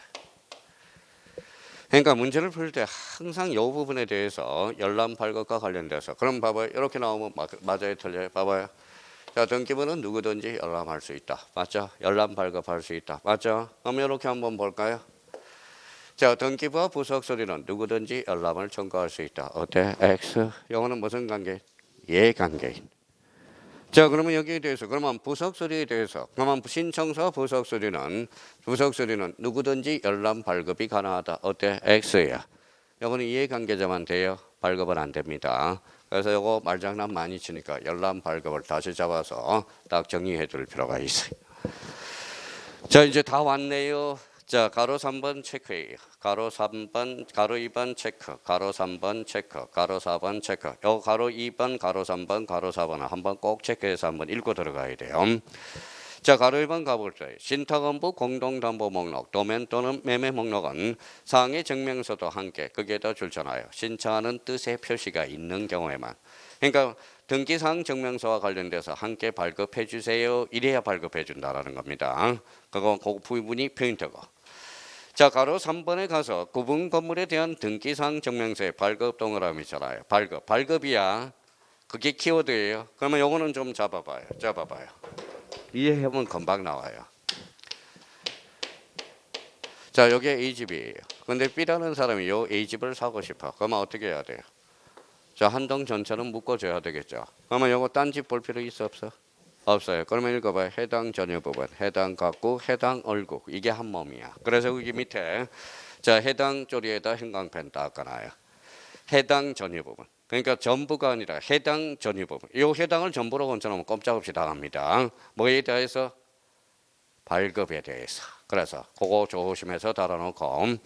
Speaker 1: 그러니까 문제를 풀 때 항상 이 부분에 대해서 열람 발급과 관련돼서 그럼 봐봐요. 이렇게 나오면 맞아요, 틀려요? 봐봐요. 자, 등기부는 누구든지 열람할 수 있다. 맞죠? 열람 발급할 수 있다. 맞죠? 그럼 이렇게 한번 볼까요? 자, 등기부와 부속서류는 누구든지 열람을 청구할 수 있다. 어때? X. 이거는 무슨 관계? 이해관계인. 자, 그러면 여기에 대해서 그러면 부속서류에 대해서 그러면 신청서 부속서류는 누구든지 열람 발급이 가능하다. 어때? X야. 이거는 이해관계자만 돼요. 발급은 안 됩니다. 그래서 이거 말장난 많이 치니까 열람 발급을 다시 잡아서 딱 정리해 줄 필요가 있어요. 자, 이제 다 왔네요. 자, 가로 3번 체크해요. 가로 3번, 가로 2번 체크, 가로 3번 체크, 가로 4번 체크. 요 가로 2번, 가로 3번, 가로 4번을 한번 꼭 체크해서 한번 읽고 들어가야 돼요. 자, 가로 1번 가볼게요. 신탁원부 공동담보 목록, 도면 또는 매매 목록은 상해 증명서도 함께 거기에다 줄잖아요. 신청하는 뜻의 표시가 있는 경우에만. 그러니까 등기사항 증명서와 관련돼서 함께 발급해 주세요. 이래야 발급해 준다라는 겁니다. 그거 그 부분이 포인트고. 자, 가로 3번에 가서 구분 건물에 대한 등기사항 증명서의 발급 동그라미 있잖아요. 발급이야. 그게 키워드예요. 그러면 요거는 좀 잡아봐요. 이해하면 금방 나와요. 자, 여기 A집이에요. 근데 B라는 사람이 요 A집을 사고 싶어. 그러면 어떻게 해야 돼요? 자, 한 동 전체는 묶어줘야 되겠죠. 그러면 요거 딴 집 볼 필요 있어 없어? 없어요. 그러면 읽어봐요. 해당 전유 부분, 해당 가구, 해당 얼굴. 이게 한 몸이야. 그래서 여기 밑에 자, 해당 조리에다 형광펜 닦아놔요. 해당 전유 부분. 그러니까 전부가 아니라 해당 전유 부분. 이 해당을 전부로 건쳐놓으면 꼼짝없이 당합니다. 뭐에 대해서? 발급에 대해서. 그래서 그거 조심해서 달아놓고.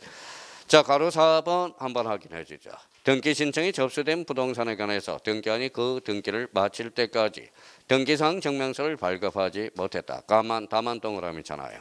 Speaker 1: 자, 가로 4번 한번 확인해 주죠. 등기 신청이 접수된 부동산에 관해서 등기한이 그 등기를 마칠 때까지 등기사항 증명서를 발급하지 못했다. 다만 동그라미잖아요.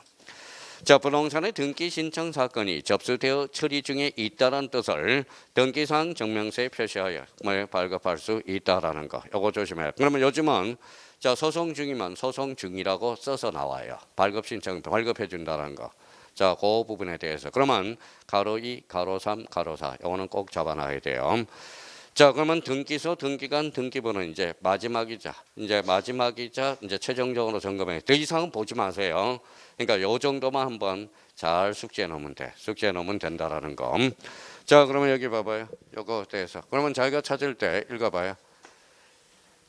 Speaker 1: 자, 부동산의 등기 신청 사건이 접수되어 처리 중에 있다는 뜻을 등기사항 증명서에 표시하여 발급할 수 있다라는 거. 이거 조심해요. 그러면 요즘은 자, 소송 중이면 소송 중이라고 써서 나와요. 발급 신청 발급해 준다는 거. 자, 그 부분에 대해서 그러면 가로 2, 가로 3, 가로 4 이거는 꼭 잡아놔야 돼요. 자, 그러면 등기소, 등기간, 등기부는 이제 마지막이자 이제 최종적으로 점검해. 더 이상은 보지 마세요. 그러니까 요 정도만 한번 잘 숙지해 놓으면 돼. 숙지해 놓으면 된다라는 거. 자, 그러면 여기 봐봐요. 요거 대해서. 그러면 자기가 찾을 때 읽어봐요.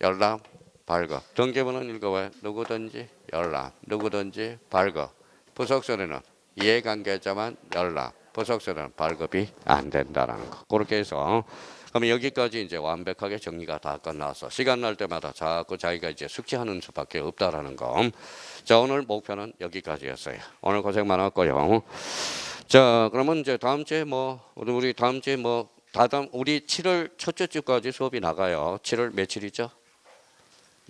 Speaker 1: 열람, 발급. 등기부는 읽어봐요. 누구든지 열람, 누구든지 발급. 부속서에는 이해관계자만 열람, 부속서에는 발급이 안 된다라는 거. 그렇게 해서 그러면 여기까지 이제 완벽하게 정리가 다 끝나서 시간 날 때마다 자꾸 자기가 이제 숙지하는 수밖에 없다라는 거. 자, 오늘 목표는 여기까지였어요. 오늘 고생 많았고요. 자, 그러면 이제 다음 주에 우리 다음 주에 우리 7월 첫째 주까지 수업이 나가요. 7월 며칠이죠?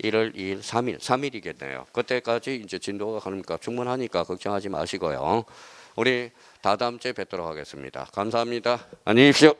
Speaker 1: 1월 2일, 3일이겠네요. 그때까지 이제 진도가 가니까 충분하니까 걱정하지 마시고요. 우리 다다음 주에 뵙도록 하겠습니다. 감사합니다. 안녕히 계십시오.